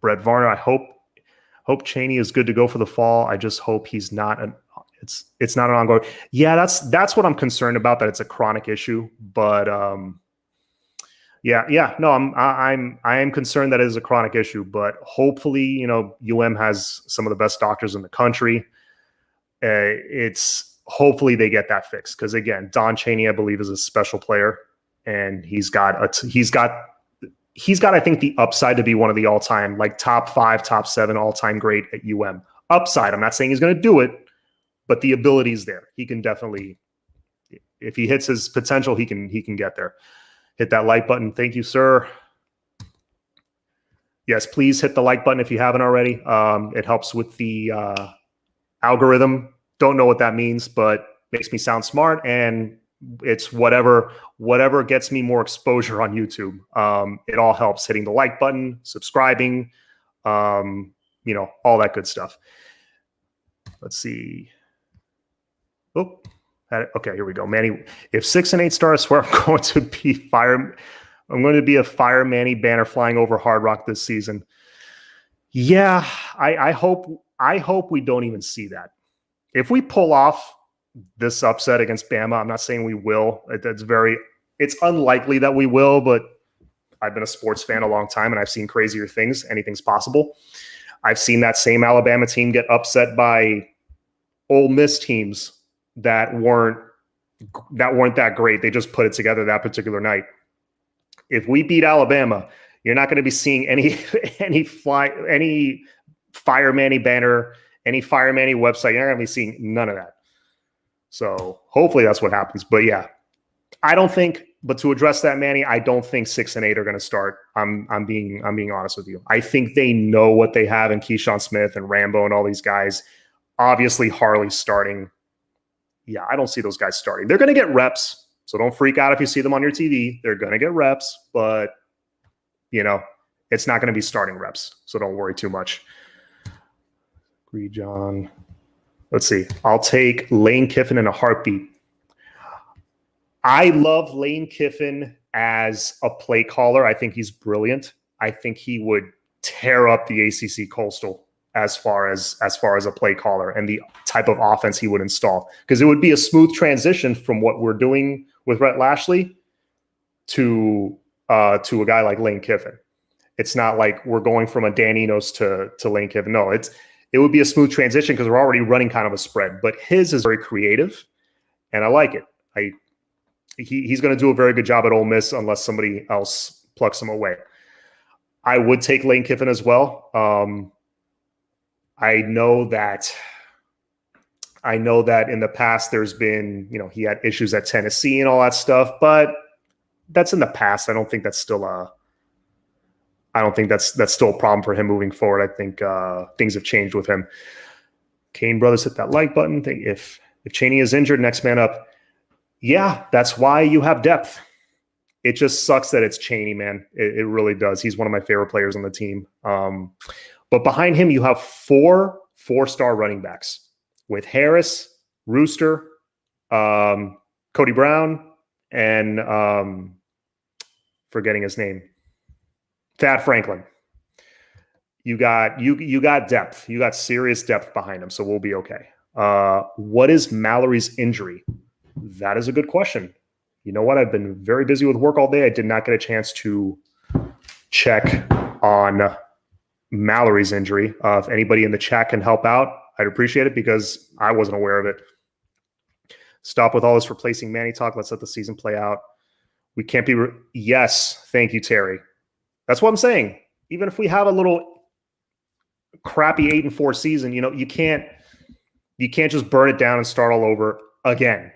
Brett Varner, I hope Chaney is good to go for the fall. I just hope he's not it's not an ongoing. Yeah, that's what I'm concerned about, that it's a chronic issue. But Yeah. No, I am concerned that it is a chronic issue, but hopefully, UM has some of the best doctors in the country. It's hopefully they get that fixed, because again, Don Chaney, I believe, is a special player, and he's got I think the upside to be one of the all-time, like top 5, top 7 all-time great at UM. Upside. I'm not saying he's going to do it, but the ability is there. He can definitely, if he hits his potential, he can get there. Hit that like button. Thank you, sir. Yes, please hit the like button if you haven't already. It helps with the algorithm. Don't know what that means, but makes me sound smart, and it's whatever gets me more exposure on YouTube. It all helps, hitting the like button, subscribing, all that good stuff. Let's see. Oh, okay, here we go. Manny, if 6 and 8 start, I swear I'm going to be a Fire Manny banner flying over Hard Rock this season. Yeah, I hope we don't even see that. If we pull off this upset against Bama, I'm not saying we will. It's unlikely that we will, but I've been a sports fan a long time, and I've seen crazier things. Anything's possible. I've seen that same Alabama team get upset by Ole Miss teams that weren't that great. They just put it together that particular night. If we beat Alabama, you're not going to be seeing any Fire Manny banner, any Fire Manny website. You're not going to be seeing none of that. So hopefully that's what happens. But yeah, but to address that, Manny, I don't think 6 and 8 are going to start. I'm being honest with you. I think they know what they have in Keyshawn Smith and Rambo and all these guys. Obviously, Harley's starting. Yeah, I don't see those guys starting. They're going to get reps, so don't freak out if you see them on your TV. They're going to get reps, but, it's not going to be starting reps, so don't worry too much. Agree, John. Let's see. I'll take Lane Kiffin in a heartbeat. I love Lane Kiffin as a play caller. I think he's brilliant. I think he would tear up the ACC Coastal as far as a play caller and the type of offense he would install, because it would be a smooth transition from what we're doing with Rhett Lashley to a guy like Lane Kiffin. It's not like we're going from a Dan Enos to Lane Kiffin. No, it would be a smooth transition because we're already running kind of a spread, but his is very creative, and I like it. He's going to do a very good job at Ole Miss unless somebody else plucks him away. I would take Lane Kiffin as well. I know that in the past there's been, he had issues at Tennessee and all that stuff, but that's in the past. I don't think that's still a problem for him moving forward. I think things have changed with him. Kane Brothers, hit that like button. If Chaney is injured, next man up. Yeah, that's why you have depth. It just sucks that it's Chaney, man. It really does. He's one of my favorite players on the team. But behind him, you have 4 4-star running backs with Harris, Rooster, Cody Brown, and forgetting his name, Thad Franklin. You got depth. You got serious depth behind him, so we'll be okay. What is Mallory's injury? That is a good question. You know what? I've been very busy with work all day. I did not get a chance to check on Mallory's injury. If anybody in the chat can help out, I'd appreciate it, because I wasn't aware of it. Stop with all this replacing Manny talk. Let's let the season play out. We can't be. Yes. Thank you, Terry. That's what I'm saying. Even if we have a little crappy 8-4 season, you can't just burn it down and start all over again.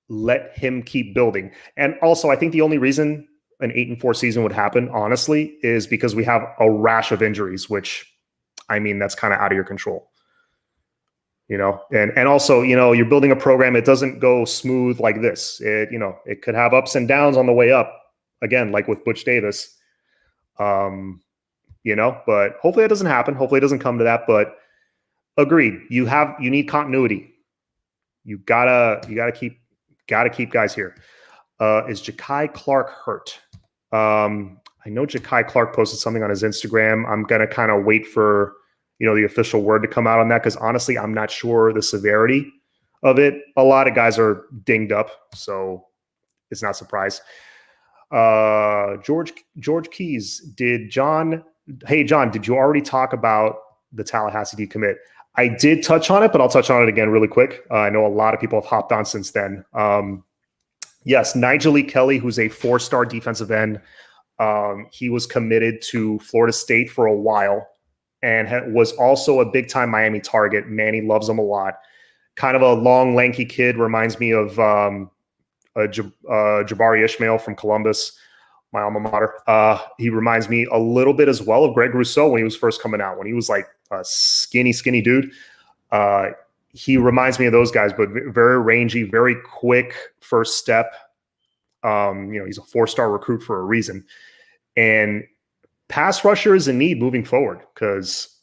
Let him keep building. And also, I think the only reason an 8-4 season would happen, honestly, is because we have a rash of injuries, which, that's kind of out of your control. And also, you're building a program. It doesn't go smooth like this. It could have ups and downs on the way up, again, like with Butch Davis. But hopefully it doesn't happen. Hopefully it doesn't come to that, but agreed. You need continuity. You gotta keep guys here. Is Ja'Kai Clark hurt? I know Ja'Kai Clark posted something on his Instagram. I'm going to kind of wait for, the official word to come out on that, because honestly, I'm not sure the severity of it. A lot of guys are dinged up, so it's not a surprise. George Keys, hey John, did you already talk about the Tallahassee D commit? I did touch on it, but I'll touch on it again really quick. I know a lot of people have hopped on since then. Yes, Nigel Lee Kelly, who's a 4-star defensive end. He was committed to Florida State for a while and was also a big-time Miami target. Manny loves him a lot. Kind of a long, lanky kid, reminds me of Jabari Ishmael from Columbus, my alma mater. He reminds me a little bit as well of Greg Rousseau when he was first coming out, when he was like a skinny dude. He reminds me of those guys, but very rangy, very quick first step. He's a 4-star recruit for a reason. And pass rusher is in need moving forward because,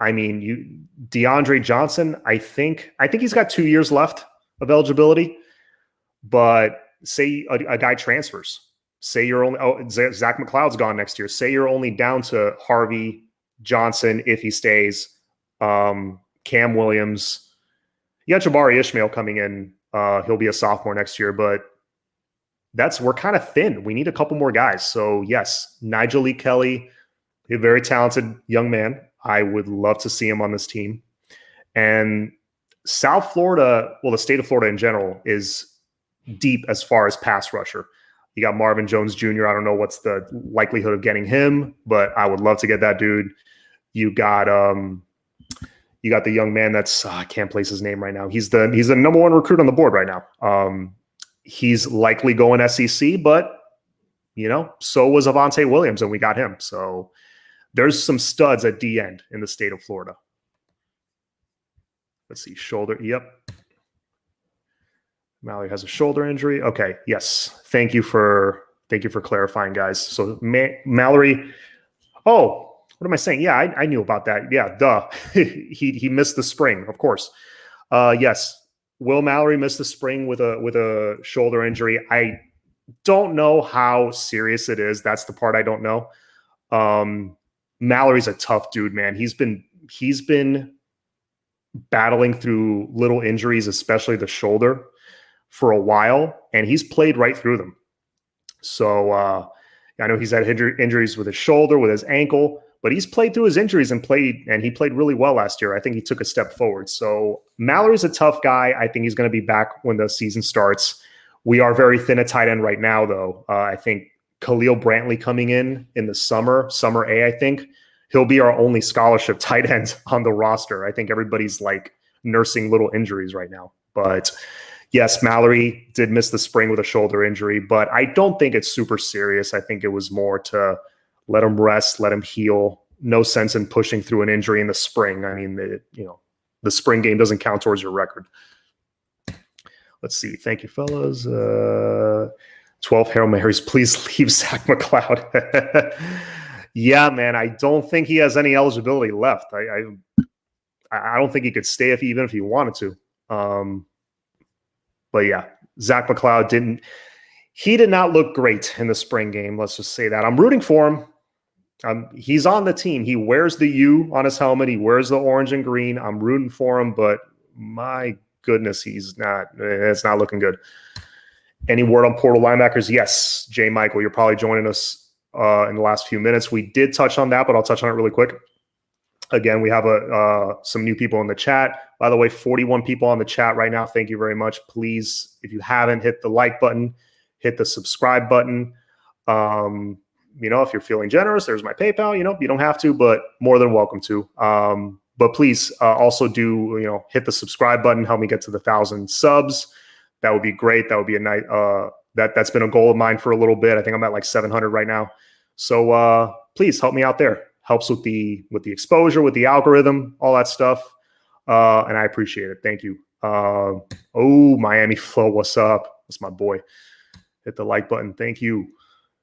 DeAndre Johnson, I think he's got 2 years left of eligibility. But say a guy transfers. Say you're only Zach McLeod's gone next year. Say you're only down to Harvey Johnson if he stays. Cam Williams. You got Jabari Ishmael coming in. He'll be a sophomore next year, but we're kind of thin. We need a couple more guys. So yes, Nigel Lee Kelly, a very talented young man. I would love to see him on this team. And South Florida, well, the state of Florida in general is deep as far as pass rusher. You got Marvin Jones Jr. I don't know what's the likelihood of getting him, but I would love to get that dude. You got the young man that's I can't place his name right now. He's the number 1 recruit on the board right now. He's likely going SEC, but so was Avante Williams, and we got him. So there's some studs at D end in the state of Florida. Let's see, shoulder. Yep. Mallory has a shoulder injury. Okay. Yes. Thank you for clarifying, guys. So Mallory. Oh, what am I saying? Yeah, I knew about that. Yeah, duh. he missed the spring, of course. Yes. Will Mallory missed the spring with a shoulder injury. I don't know how serious it is. That's the part I don't know. Mallory's a tough dude, man. He's been battling through little injuries, especially the shoulder, for a while, and he's played right through them. So I know he's had injuries with his shoulder, with his ankle, but he's played through his injuries and he played really well last year. I think he took a step forward. So Mallory's a tough guy. I think he's going to be back when the season starts. We are very thin at tight end right now, though. I think Khalil Brantley coming in the summer A, I think he'll be our only scholarship tight end on the roster. I think everybody's like nursing little injuries right now, but yes, Mallory did miss the spring with a shoulder injury, but I don't think it's super serious. I think it was more to let him rest, let him heal. No sense in pushing through an injury in the spring. The spring game doesn't count towards your record. Let's see. Thank you, fellas. 12 Hail Marys. Please leave Zach McLeod. Yeah, man. I don't think he has any eligibility left. I don't think he could stay even if he wanted to. But yeah, Zach McLeod did not look great in the spring game. Let's just say that. I'm rooting for him. He's on the team. He wears the U on his helmet. He wears the orange and green. I'm rooting for him, but my goodness, it's not looking good. Any word on portal linebackers? Yes, Jay Michael, you're probably joining us in the last few minutes. We did touch on that, but I'll touch on it really quick. Again, we have some new people in the chat. By the way, 41 people on the chat right now. Thank you very much. Please, if you haven't, hit the like button, hit the subscribe button. If you're feeling generous, there's my PayPal. You don't have to, but more than welcome to. But please also do, hit the subscribe button. Help me get to the 1,000 subs. That would be great. That would be a nice. That's been a goal of mine for a little bit. I think I'm at like 700 right now. So please help me out there. Helps with the exposure, with the algorithm, all that stuff. And I appreciate it. Thank you. Miami Flow, what's up? That's my boy. Hit the like button. Thank you.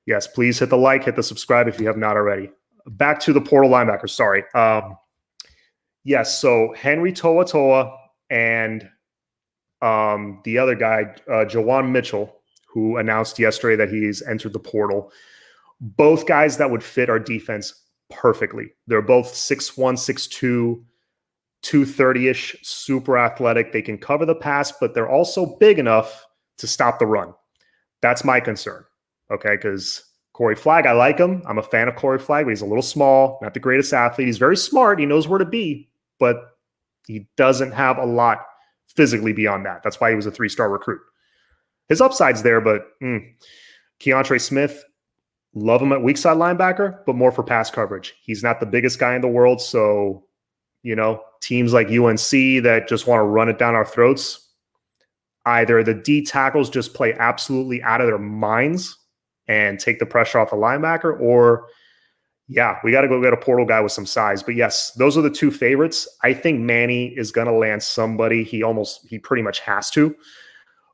Yes, please hit the like, hit the subscribe if you have not already. Back to the portal linebackers. Sorry. Yes, so Henry Toa and the other guy, Juwan Mitchell, who announced yesterday that he's entered the portal. Both guys that would fit our defense perfectly. They're both 6'1", 6'2", 230-ish, super athletic. They can cover the pass, but they're also big enough to stop the run. That's my concern. Okay, because Corey Flagg, I like him. I'm a fan of Corey Flagg, but he's a little small, not the greatest athlete. He's very smart. He knows where to be, but he doesn't have a lot physically beyond that. That's why he was a 3-star recruit. His upside's there, but Keontre Smith, love him at weak side linebacker, but more for pass coverage. He's not the biggest guy in the world, so teams like UNC that just want to run it down our throats, either the D tackles just play absolutely out of their minds and take the pressure off the linebacker, or we got to go get a portal guy with some size. But yes, those are the two favorites. I think Manny is going to land somebody. He pretty much has to.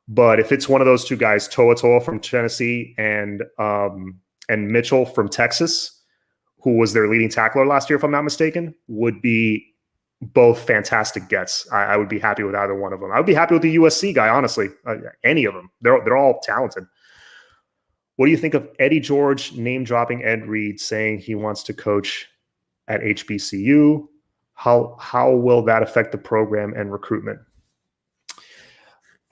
But if it's one of those two guys, Toa from Tennessee and Mitchell from Texas, who was their leading tackler last year, if I'm not mistaken, would be both fantastic gets. I would be happy with either one of them. I would be happy with the USC guy, honestly. Any of them. They're all talented. What do you think of Eddie George name-dropping Ed Reed, saying he wants to coach at HBCU? How will that affect the program and recruitment?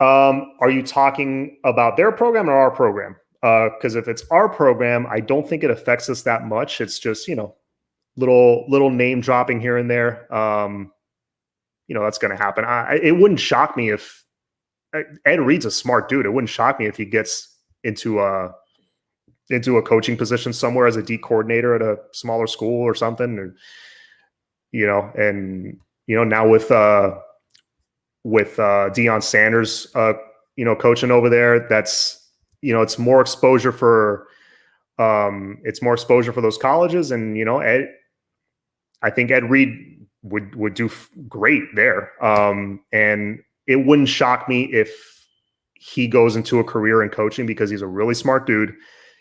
Are you talking about their program or our program? Because if it's our program, I don't think it affects us that much. It's just, little name dropping here and there. That's going to happen. It wouldn't shock me if Ed Reed's a smart dude. It wouldn't shock me if he gets into a coaching position somewhere as a D coordinator at a smaller school or something. Or, now with Deion Sanders, coaching over there, that's, it's more exposure for those colleges. And, I think Ed Reed would do great there. And it wouldn't shock me if he goes into a career in coaching, because he's a really smart dude.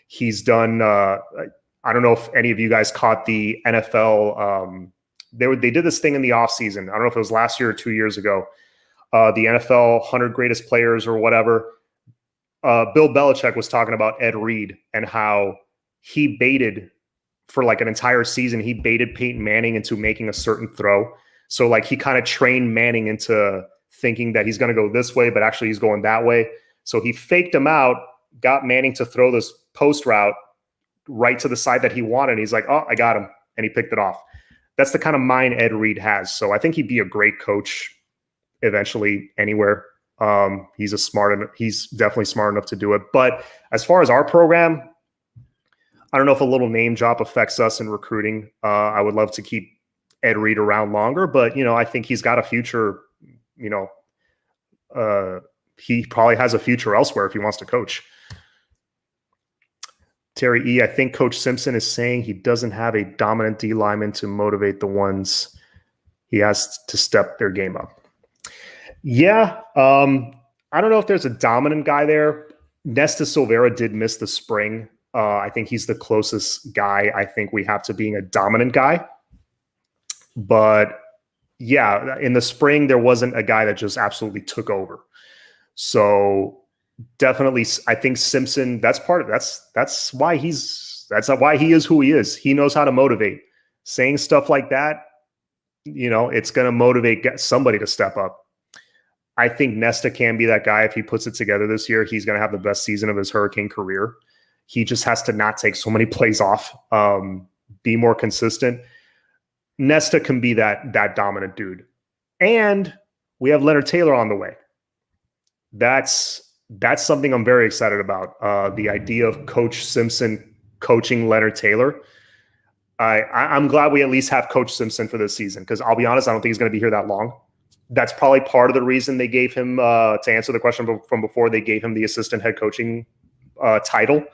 He's done, I don't know if any of you guys caught the NFL. They did this thing in the offseason. I don't know if it was last year or 2 years ago. The NFL 100 greatest players or whatever. Bill Belichick was talking about Ed Reed and how he baited for like an entire season. He baited Peyton Manning into making a certain throw. So like he kind of trained Manning into thinking that he's going to go this way, but actually he's going that way. So he faked him out, got Manning to throw this post route right to the side that he wanted. He's like, oh, I got him. And he picked it off. That's the kind of mind Ed Reed has. So I think he'd be a great coach eventually anywhere. He's definitely smart enough to do it. But as far as our program, I don't know if a little name drop affects us in recruiting. I would love to keep Ed Reed around longer, but I think he's got a future. He probably has a future elsewhere if he wants to coach. Terry E, I think Coach Simpson is saying he doesn't have a dominant D lineman to motivate the ones he has to step their game up. Yeah, I don't know if there's a dominant guy there. Nesta Silvera did miss the spring. I think he's the closest guy I think we have to being a dominant guy. But yeah, in the spring, there wasn't a guy that just absolutely took over. So definitely, I think Simpson, that's why he is who he is. He knows how to motivate. Saying stuff like that, it's going to motivate somebody to step up. I think Nesta can be that guy. If he puts it together this year, he's going to have the best season of his Hurricane career. He just has to not take so many plays off, be more consistent. Nesta can be that dominant dude. And we have Leonard Taylor on the way. That's something I'm very excited about. The idea of Coach Simpson coaching Leonard Taylor. I'm glad we at least have Coach Simpson for this season, because I'll be honest, I don't think he's going to be here that long. That's probably part of the reason they gave him, to answer the question from before, they gave him the assistant head coaching title.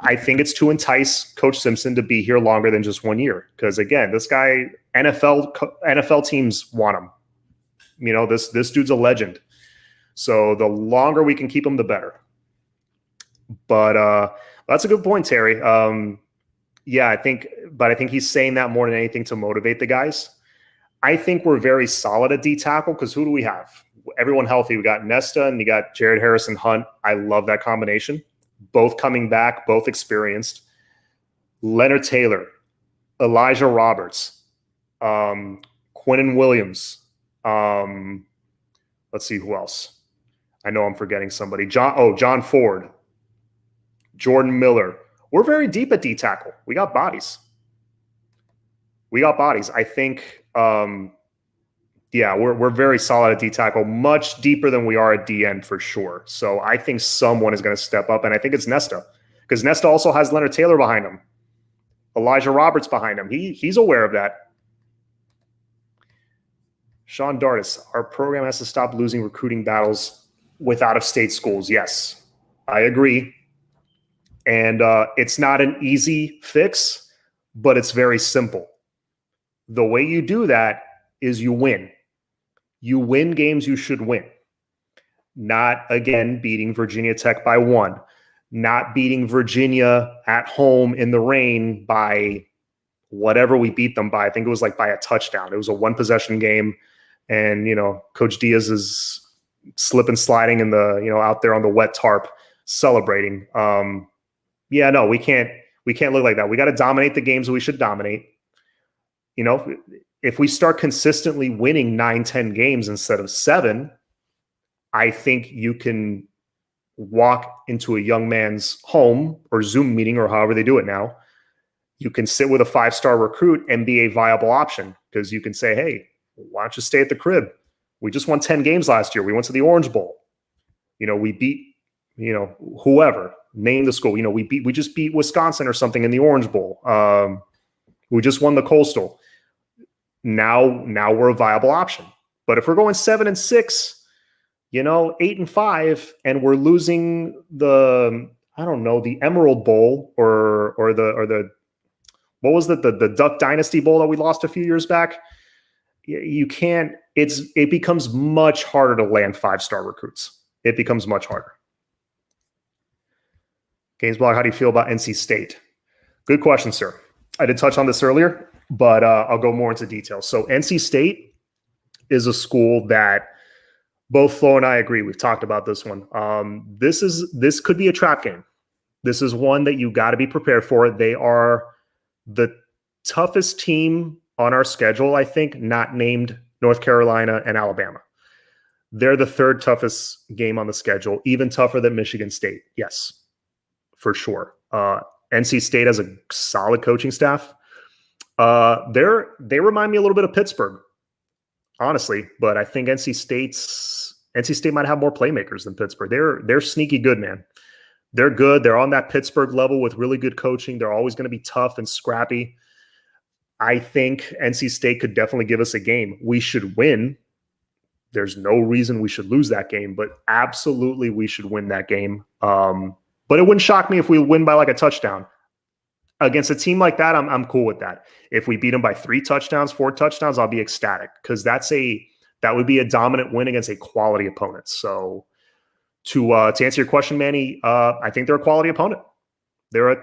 I think it's to entice Coach Simpson to be here longer than just 1 year. Because again, this guy, NFL teams want him. This dude's a legend. So the longer we can keep him, the better. But that's a good point, Terry. I think he's saying that more than anything to motivate the guys. I think we're very solid at D tackle, because who do we have? Everyone healthy. We got Nesta and you got Jared Harrison Hunt. I love that combination. Both coming back, both experienced. Leonard Taylor, Elijah Roberts, Quinnen Williams. Let's see who else. I know I'm forgetting somebody. John Ford. Jordan Miller. We're very deep at D tackle. We got bodies. I think, we're very solid at D tackle, much deeper than we are at DN for sure. So I think someone is going to step up, and I think it's Nesta, because Nesta also has Leonard Taylor behind him, Elijah Roberts behind him. He's aware of that. Sean Dardis, our program has to stop losing recruiting battles with out-of-state schools. Yes, I agree. And it's not an easy fix, but it's very simple. The way you do that is you win. You win games you should win. Not, again, beating Virginia Tech by 1. Not beating Virginia at home in the rain by whatever we beat them by. I think it was like by a touchdown. It was a 1-possession game. And, Coach Diaz is slip and sliding in the, out there on the wet tarp celebrating. We can't look like that. We got to dominate the games we should dominate. If we start consistently winning 9-10 games instead of 7, I think you can walk into a young man's home or Zoom meeting or however they do it now. You can sit with a 5-star recruit and be a viable option, because you can say, hey, why don't you stay at the crib? We just won 10 games last year. We went to the Orange Bowl. We beat, whoever, name the school. We just beat Wisconsin or something in the Orange Bowl. We just won the Coastal. Now we're a viable option. But if we're going 7-6, 8-5, and we're losing the Emerald Bowl or the what was the Duck Dynasty Bowl that we lost a few years back, you can't. It becomes much harder to land 5-star recruits. It becomes much harder. Gamesblog, how do you feel about NC State? Good question, sir. I did touch on this earlier, but I'll go more into detail. So NC State is a school that both Flo and I agree. We've talked about this one. This could be a trap game. This is one that you got to be prepared for. They are the toughest team on our schedule, I think, not named North Carolina and Alabama. They're the 3rd toughest game on the schedule, even tougher than Michigan State. Yes, for sure. NC State has a solid coaching staff. They remind me a little bit of Pittsburgh, honestly, but I think NC State might have more playmakers than Pittsburgh. They're sneaky good, man. They're good. They're on that Pittsburgh level with really good coaching. They're always going to be tough and scrappy. I think NC State could definitely give us a game. We should win. There's no reason we should lose that game, but absolutely we should win that game. But it wouldn't shock me if we win by like a touchdown. Against a team like that, I'm cool with that. If we beat them by 3 touchdowns, 4 touchdowns, I'll be ecstatic, because that would be a dominant win against a quality opponent. So to answer your question, Manny, I think they're a quality opponent. They're a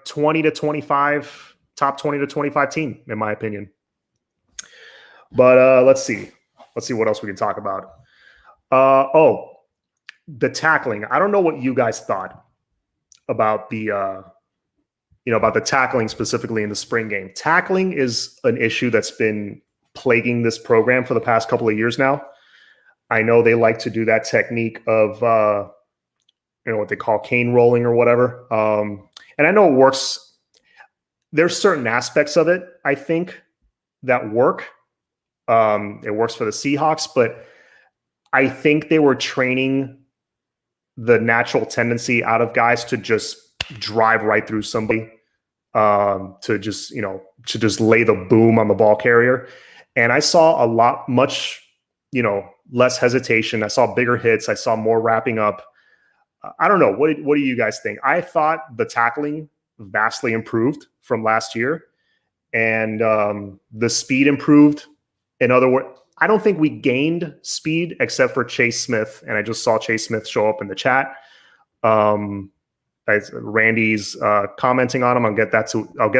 20 to 25, top 20 to 25 team, in my opinion. But let's see what else we can talk about. The tackling. I don't know what you guys thought about the about the tackling specifically in the spring game. Tackling is an issue that's been plaguing this program for the past couple of years now. I know they like to do that technique of what they call cane rolling or whatever. And I know it works. There's certain aspects of it, I think, that work. It works for the Seahawks, but I think they were training the natural tendency out of guys to just drive right through somebody, to just lay the boom on the ball carrier. And I saw much less hesitation. I saw bigger hits. I saw more wrapping up. I don't know. What do you guys think? I thought the tackling vastly improved from last year, and the speed improved. In other words, I don't think we gained speed except for Chase Smith, and I just saw Chase Smith show up in the chat. Randy's commenting on him. I'll get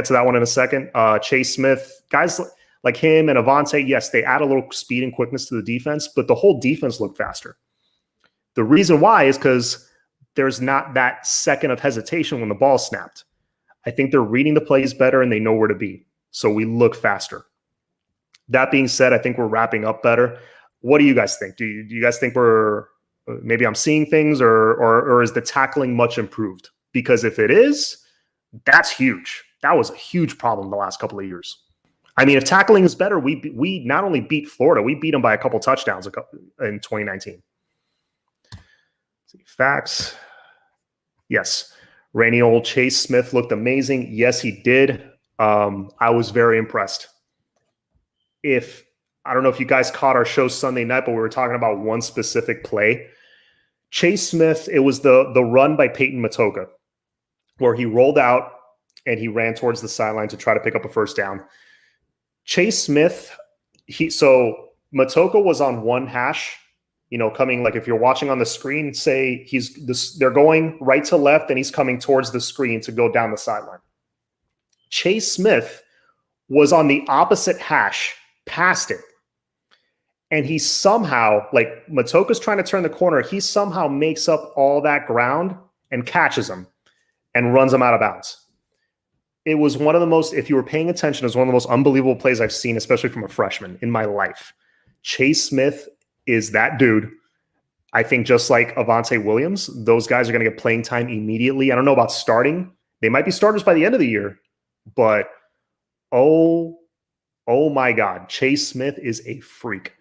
to that one in a second. Chase Smith, guys like him and Avante, yes, they add a little speed and quickness to the defense, but the whole defense looked faster. The reason why is because there's not that second of hesitation when the ball snapped. I think they're reading the plays better and they know where to be. So we look faster. That being said, I think we're wrapping up better. What do you guys think? Do you guys think we're maybe I'm seeing things, or is the tackling much improved? Because if it is, that's huge. That was a huge problem the last couple of years. I mean, if tackling is better, we not only beat Florida, we beat them by a couple touchdowns in 2019. Facts. Yes. Rainy old Chase Smith looked amazing. Yes, he did. I was very impressed. I don't know if you guys caught our show Sunday night, but we were talking about one specific play. Chase Smith, it was the run by Peyton Matoka, where he rolled out and he ran towards the sideline to try to pick up a first down. Chase Smith, so Matoka was on one hash, coming, like if you're watching on the screen, say they're going right to left and he's coming towards the screen to go down the sideline. Chase Smith was on the opposite hash, past it. And he somehow, like Matoka's trying to turn the corner, he somehow makes up all that ground and catches him and runs him out of bounds. It was one of the most, if you were paying attention, it was one of the most unbelievable plays I've seen, especially from a freshman in my life. Chase Smith is that dude. I think just like Avante Williams, those guys are going to get playing time immediately. I don't know about starting. They might be starters by the end of the year, but oh my God, Chase Smith is a freak.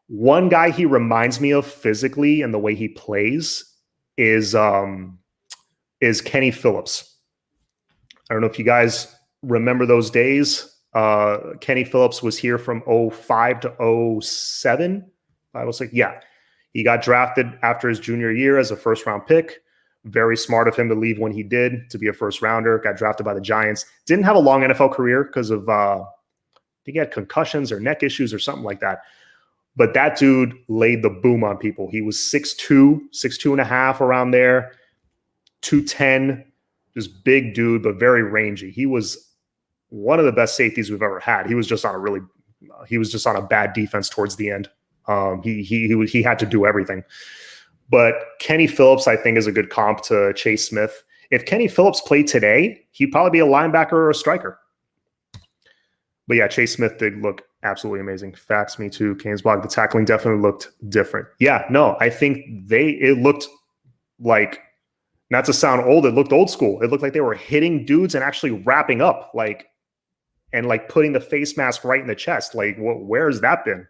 One guy he reminds me of physically and the way he plays is Kenny Phillips. I don't know if you guys remember those days. Kenny Phillips was here from 05 to 07. I was like, yeah, he got drafted after his junior year as a first-round pick. Very smart of him to leave when he did, to be a first-rounder. Got drafted by the Giants. Didn't have a long NFL career because of, I think he had concussions or neck issues or something like that. But that dude laid the boom on people. He was 6'2", 6'2 and a half around there, 210, just big dude, but very rangy. He was one of the best safeties we've ever had. He was just on a bad defense towards the end. He had to do everything. But Kenny Phillips, I think, is a good comp to Chase Smith. If Kenny Phillips played today, he'd probably be a linebacker or a striker. But yeah, Chase Smith did look absolutely amazing. Facts, me too. Canes blog, the tackling definitely looked different. Yeah, no, I think it looked like, not to sound old, it looked old school. It looked like they were hitting dudes and actually wrapping up, and putting the face mask right in the chest. Like, where has that been?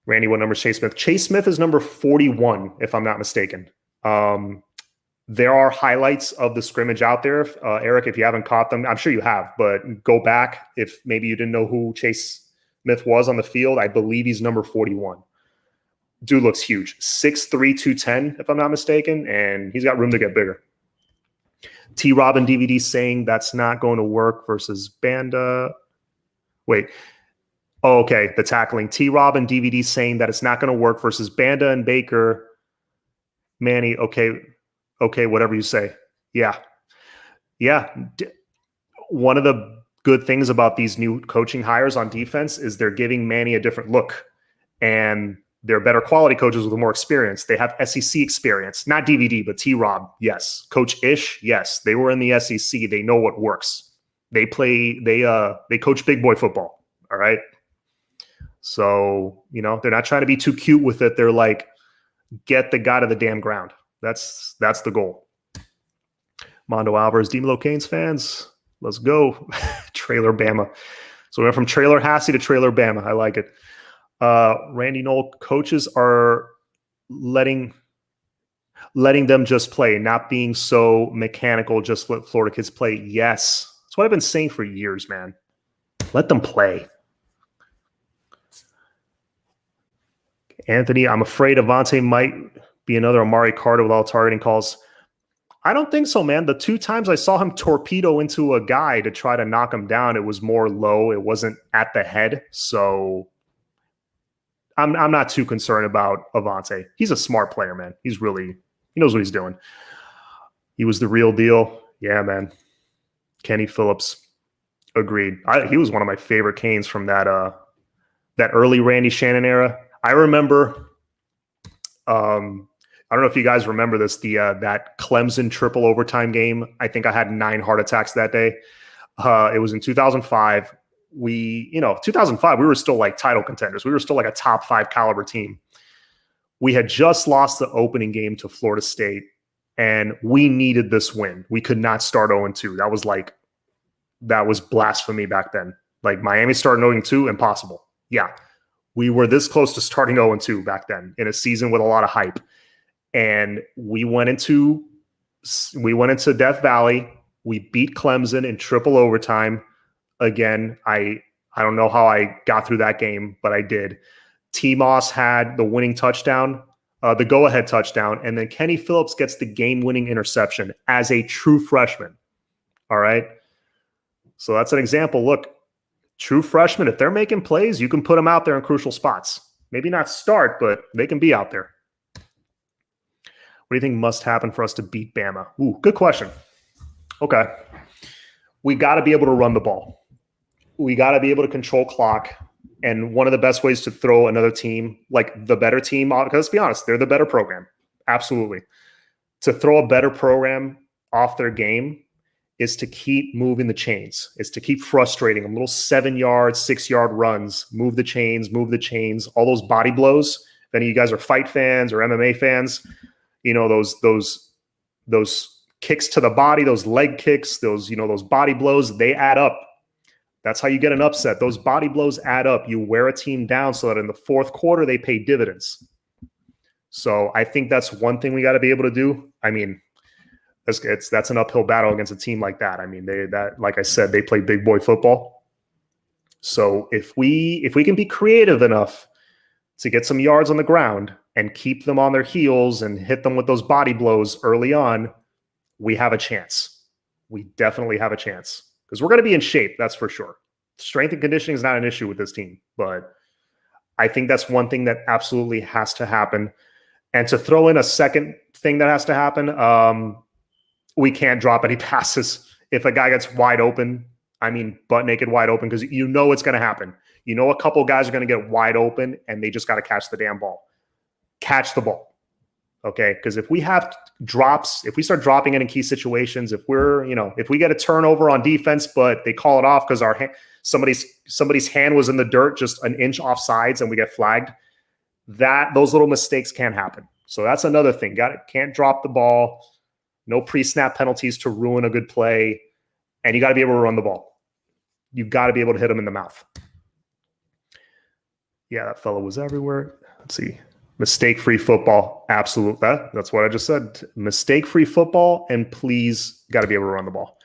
Randy, what number is Chase Smith? Chase Smith is number 41, if I'm not mistaken. There are highlights of the scrimmage out there. Eric, if you haven't caught them, I'm sure you have, but go back if maybe you didn't know who Chase Smith was on the field. I believe he's number 41. Dude looks huge. 6'3", 210, if I'm not mistaken, and he's got room to get bigger. T-Rob and DVD saying that's not going to work versus Banda. Wait. Oh, okay, the tackling. T-Rob and DVD saying that it's not going to work versus Banda and Baker. Manny, okay, whatever you say. Yeah. One of the good things about these new coaching hires on defense is they're giving Manny a different look. And they're better quality coaches with more experience. They have SEC experience. Not DVD, but T-Rob, yes. Coach Ish, yes. They were in the SEC. They know what works. They coach big boy football, all right? So, they're not trying to be too cute with it. They're like, get the guy to the damn ground. That's the goal. Mondo Alvarez, Demolo Canes fans, let's go. Trailer Bama. So we went from Trailer Hassy to Trailer Bama. I like it. Randy Knoll, coaches are letting them just play, not being so mechanical, just let Florida kids play. Yes. That's what I've been saying for years, man. Let them play. Anthony, I'm afraid Avante might be another Amari Carter with all targeting calls. I don't think so, man. The 2 times I saw him torpedo into a guy to try to knock him down, it was more low. It wasn't at the head. So I'm not too concerned about Avante. He's a smart player, man. He knows what he's doing. He was the real deal. Yeah, man. Kenny Phillips. Agreed. He was one of my favorite Canes from that early Randy Shannon era. I remember, I don't know if you guys remember this, that Clemson triple overtime game. I think I had 9 heart attacks that day. It was in 2005. 2005, we were still like title contenders. We were still like a top 5 caliber team. We had just lost the opening game to Florida State, and we needed this win. We could not start 0-2. That was blasphemy back then. Like, Miami starting 0-2, impossible. Yeah, we were this close to starting 0-2 back then in a season with a lot of hype. And we went into Death Valley. We beat Clemson in triple overtime. Again, I don't know how I got through that game, but I did. T-Moss had the winning touchdown, the go-ahead touchdown, and then Kenny Phillips gets the game-winning interception as a true freshman. All right? So that's an example. Look, true freshmen, if they're making plays, you can put them out there in crucial spots. Maybe not start, but they can be out there. What do you think must happen for us to beat Bama? Ooh, good question. Okay. We got to be able to run the ball. We got to be able to control clock. And one of the best ways to throw another team, like the better team, because let's be honest, they're the better program. Absolutely. To throw a better program off their game is to keep moving the chains, is to keep frustrating them. Little 7-yard, 6-yard runs, move the chains, all those body blows. If any of you guys are fight fans or MMA fans, you know, those kicks to the body, those leg kicks, those body blows, they add up. That's how you get an upset. Those body blows add up. You wear a team down so that in the fourth quarter, they pay dividends. So I think that's one thing we got to be able to do. I mean, that's an uphill battle against a team like that. I mean, like I said, they play big boy football. So if we can be creative enough to get some yards on the ground and keep them on their heels and hit them with those body blows early on, we have a chance. We definitely have a chance. Because we're going to be in shape, that's for sure. Strength and conditioning is not an issue with this team, but I think that's one thing that absolutely has to happen. And to throw in a second thing that has to happen, we can't drop any passes. If a guy gets wide open, I mean butt naked wide open, because you know it's going to happen. You know a couple guys are going to get wide open, and they just got to catch the damn ball. Catch the ball. Okay, because if we have drops, if we start dropping it in key situations, if we get a turnover on defense, but they call it off because somebody's hand was in the dirt just an inch off sides and we get flagged, those little mistakes can happen. So that's another thing. Can't drop the ball. No pre-snap penalties to ruin a good play, and you got to be able to run the ball. You got to be able to hit them in the mouth. Yeah, that fellow was everywhere. Let's see. Mistake-free football, absolute. That's what I just said. Mistake-free football, and please got to be able to run the ball.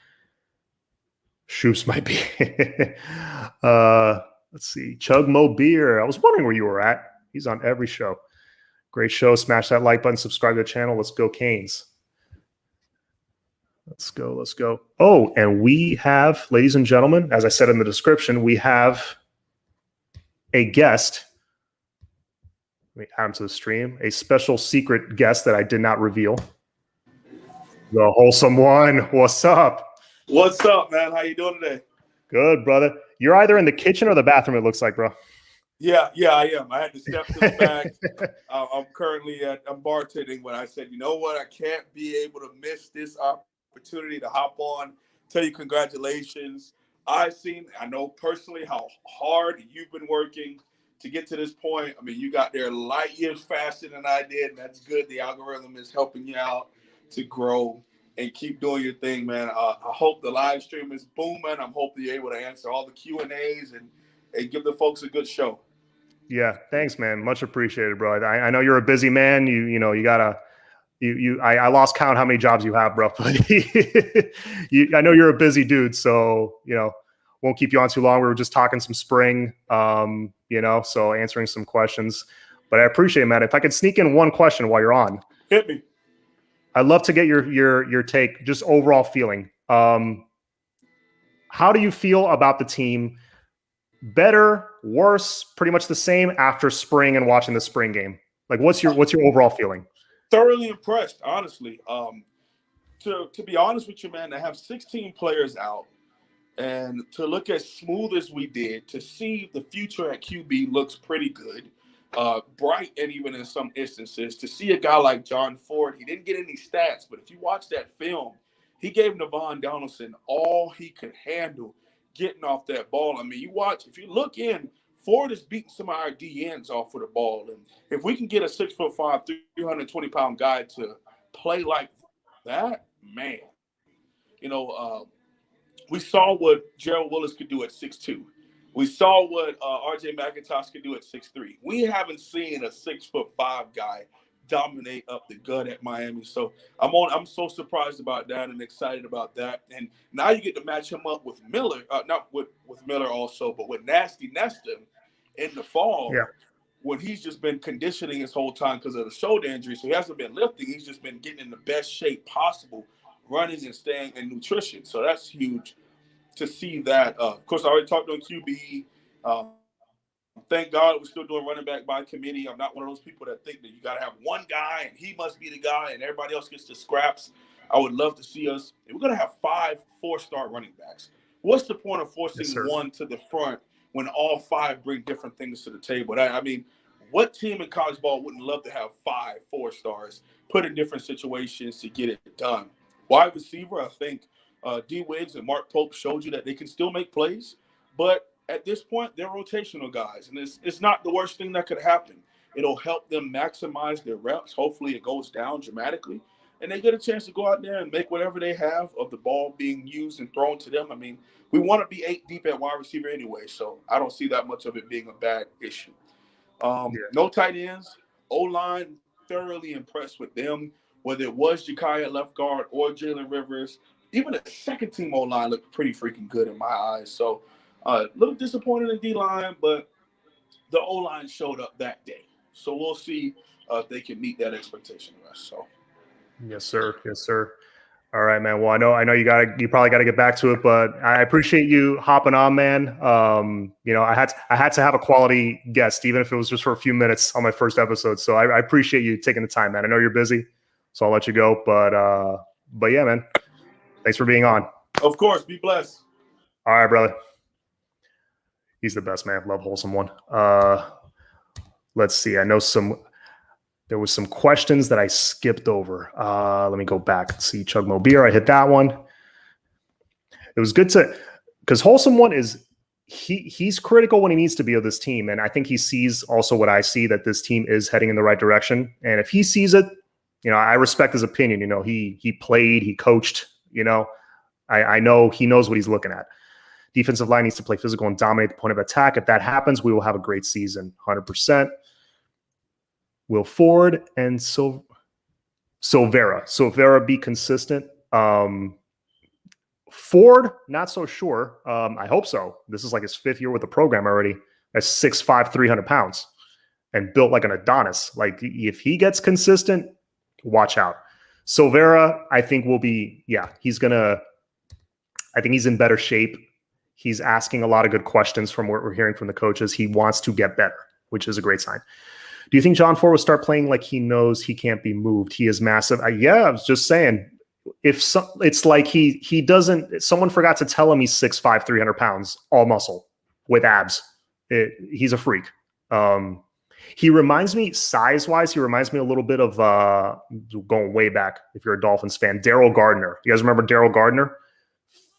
Shoops might be. Let's see. Chug Mo Beer. I was wondering where you were at. He's on every show. Great show. Smash that like button. Subscribe to the channel. Let's go, Canes. Let's go. Oh, and we have, ladies and gentlemen, as I said in the description, we have a guest. Let me add him to the stream. A special secret guest that I did not reveal. The wholesome one. What's up? What's up, man? How you doing today? Good, brother. You're either in the kitchen or the bathroom, it looks like, bro. Yeah, I am. I had to step to the back. I'm currently I'm bartending, but I said, you know what? I can't be able to miss this opportunity to hop on, tell you congratulations. I know personally how hard you've been working to get to this point. I mean, you got there light years faster than I did, and that's good. The algorithm is helping you out to grow and keep doing your thing, man. I hope the live stream is booming. I'm hoping you're able to answer all the Q&As and give the folks a good show. Yeah, thanks, man. Much appreciated, bro. I know you're a busy man. I lost count how many jobs you have, bro. But I know you're a busy dude, so won't keep you on too long. We were just talking some spring, so answering some questions. But I appreciate it, man. If I could sneak in one question while you're on. Hit me. I'd love to get your take, just overall feeling. How do you feel about the team? Better, worse, pretty much the same after spring and watching the spring game? Like, what's your overall feeling? Thoroughly impressed, honestly. To be honest with you, man, to have 16 players out and to look as smooth as we did, to see the future at QB looks pretty good. Bright, and even in some instances, to see a guy like John Ford, he didn't get any stats, but if you watch that film, he gave Navon Donaldson all he could handle getting off that ball. I mean, if you look in Ford is beating some of our DNs off with the ball. And if we can get a 6'5", 320-pound guy to play like that, man, we saw what Gerald Willis could do at 6'2". We saw what R.J. McIntosh could do at 6'3". We haven't seen a 6'5" guy dominate up the gut at Miami. So I'm so surprised about that and excited about that. And now you get to match him up with Miller, not with Miller also, but with Nasty Nestor in the fall. Yeah. When he's just been conditioning his whole time because of the shoulder injury. So he hasn't been lifting. He's just been getting in the best shape possible, running and staying in nutrition. So that's huge to see that. Of course, I already talked on QB. Thank God we're still doing running back by committee. I'm not one of those people that think that you got to have one guy and he must be the guy and everybody else gets the scraps. I would love to see us. We're going to have 5 4-star running backs. What's the point of forcing one to the front when all 5 bring different things to the table? I mean, what team in college ball wouldn't love to have 5 4-stars put in different situations to get it done? Wide receiver, I think D. Wiggs and Mark Pope showed you that they can still make plays, but at this point, they're rotational guys, and it's not the worst thing that could happen. It'll help them maximize their reps. Hopefully, it goes down dramatically, and they get a chance to go out there and make whatever they have of the ball being used and thrown to them. I mean, we want to be 8 deep at wide receiver anyway, so I don't see that much of it being a bad issue. No tight ends. O-line, thoroughly impressed with them, whether it was Jakai at left guard or Jalen Rivers. Even the second-team O-line looked pretty freaking good in my eyes. So, a little disappointed in D-line, but the O-line showed up that day. So we'll see if they can meet that expectation, Russ. So, yes, sir. Yes, sir. All right, man. Well, I know you probably got to get back to it, but I appreciate you hopping on, man. I had to have a quality guest, even if it was just for a few minutes on my first episode. So I appreciate you taking the time, man. I know you're busy, so I'll let you go. But yeah, man. Thanks for being on. Of course. Be blessed. All right, brother. He's the best, man. Love Wholesome One. Let's see. I know there was some questions that I skipped over. Let me go back and see. Chugmo Beer, I hit that one. It was good because Wholesome One he's critical when he needs to be of this team. And I think he sees also what I see, that this team is heading in the right direction. And if he sees it, I respect his opinion. He played, he coached, I know he knows what he's looking at. Defensive line needs to play physical and dominate the point of attack. If that happens, we will have a great season, 100%. Will Ford and Silvera be consistent? Ford, not so sure. I hope so. This is like his 5th year with the program already. That's 6'5", 300 pounds and built like an Adonis. Like, if he gets consistent, watch out. Silvera, I think I think he's in better shape. He's asking a lot of good questions from what we're hearing from the coaches. He wants to get better, which is a great sign. Do you think John Ford will start playing like he knows he can't be moved? He is massive. I was just saying, it's like he doesn't, someone forgot to tell him he's 6'5", 300 pounds, all muscle with abs. He's a freak. He reminds me, size-wise, he reminds me a little bit of, going way back, if you're a Dolphins fan, Daryl Gardner. You guys remember Daryl Gardner?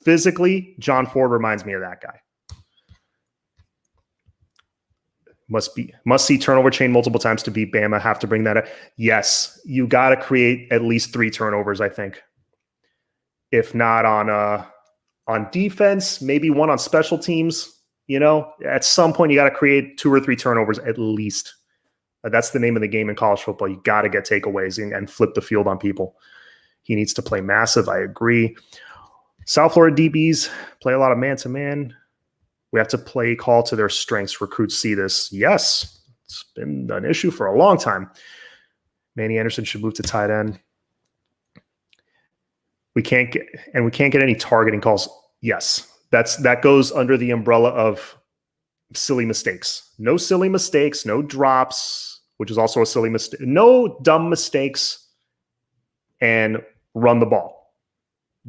Physically, John Ford reminds me of that guy. Must see turnover chain multiple times to beat Bama. Have to bring that up. Yes, you got to create at least 3 turnovers, I think. If not on defense, maybe 1 on special teams. At some point you got to create 2 or 3 turnovers at least. That's the name of the game in college football. You got to get takeaways and flip the field on people. He needs to play massive. I agree. South Florida DBs play a lot of man-to-man. We have to play call to their strengths. Recruits see this. Yes, it's been an issue for a long time. Manny Anderson should move to tight end. We can't get any targeting calls. Yes, that goes under the umbrella of silly mistakes. No silly mistakes, no drops, which is also a silly mistake. No dumb mistakes, and run the ball.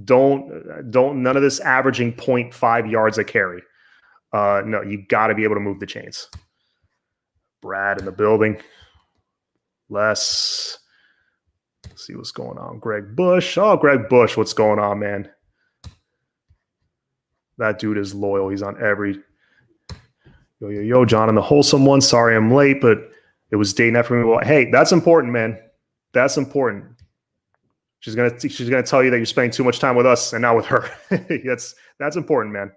Don't none of this averaging 0.5 yards a carry. No, you got to be able to move the chains. Brad in the building. Let's see what's going on. Greg Bush. Oh, Greg Bush, what's going on, man? That dude is loyal. He's on every. Yo, John, and the wholesome one. Sorry I'm late, but it was day night for me. Well, hey, that's important, man. That's important. She's gonna tell you that you're spending too much time with us and not with her. That's important, man.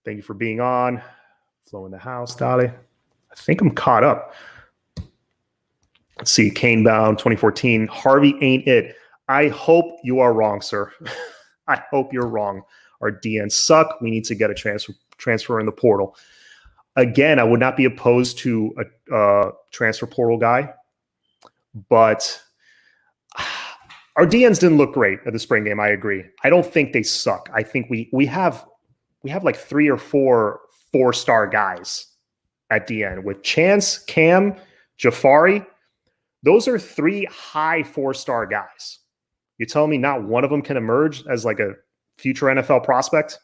Thank you for being on. Flo in the house, Dolly. I think I'm caught up. Let's see, Kane bound 2014. Harvey ain't it. I hope you are wrong, sir. I hope you're wrong. Our DNs suck. We need to get a transfer in the portal. Again, I would not be opposed to a transfer portal guy, but our DNs didn't look great at the spring game. I agree. I don't think they suck. I think we have like 3 or 4 4-star guys at DN with Chance, Cam, Jafari. Those are 3 high 4-star guys. You tell me not one of them can emerge as like a future NFL prospect?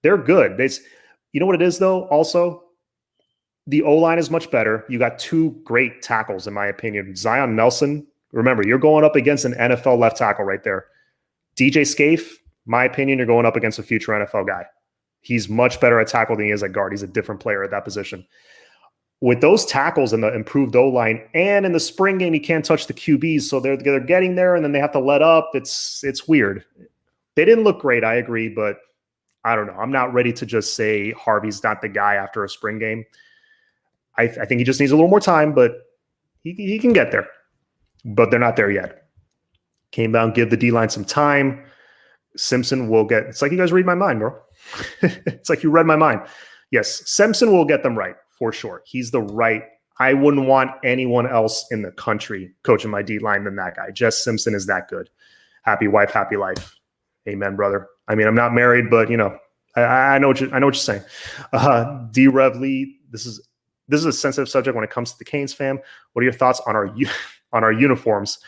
They're good. You know what it is, though? Also, the O-line is much better. You got 2 great tackles, in my opinion. Zion Nelson, remember, you're going up against an NFL left tackle right there. DJ Scaife, my opinion, you're going up against a future NFL guy. He's much better at tackle than he is at guard. He's a different player at that position. With those tackles and the improved O-line, and in the spring game, you can't touch the QBs, so they're getting there, and then they have to let up. It's weird. They didn't look great, I agree, but I don't know. I'm not ready to just say Harvey's not the guy after a spring game. I think he just needs a little more time, but he can get there. But they're not there yet. Came down, give the D-line some time. Simpson will get – it's like you guys read my mind, bro. It's like you read my mind. Yes, Simpson will get them right, for sure. He's the right – I wouldn't want anyone else in the country coaching my D-line than that guy. Jess Simpson is that good. Happy wife, happy life. Amen, brother. I mean, I'm not married, but, you know, I know what you're saying. D. Rev Lee, this is a sensitive subject when it comes to the Canes fam. What are your thoughts on our uniforms?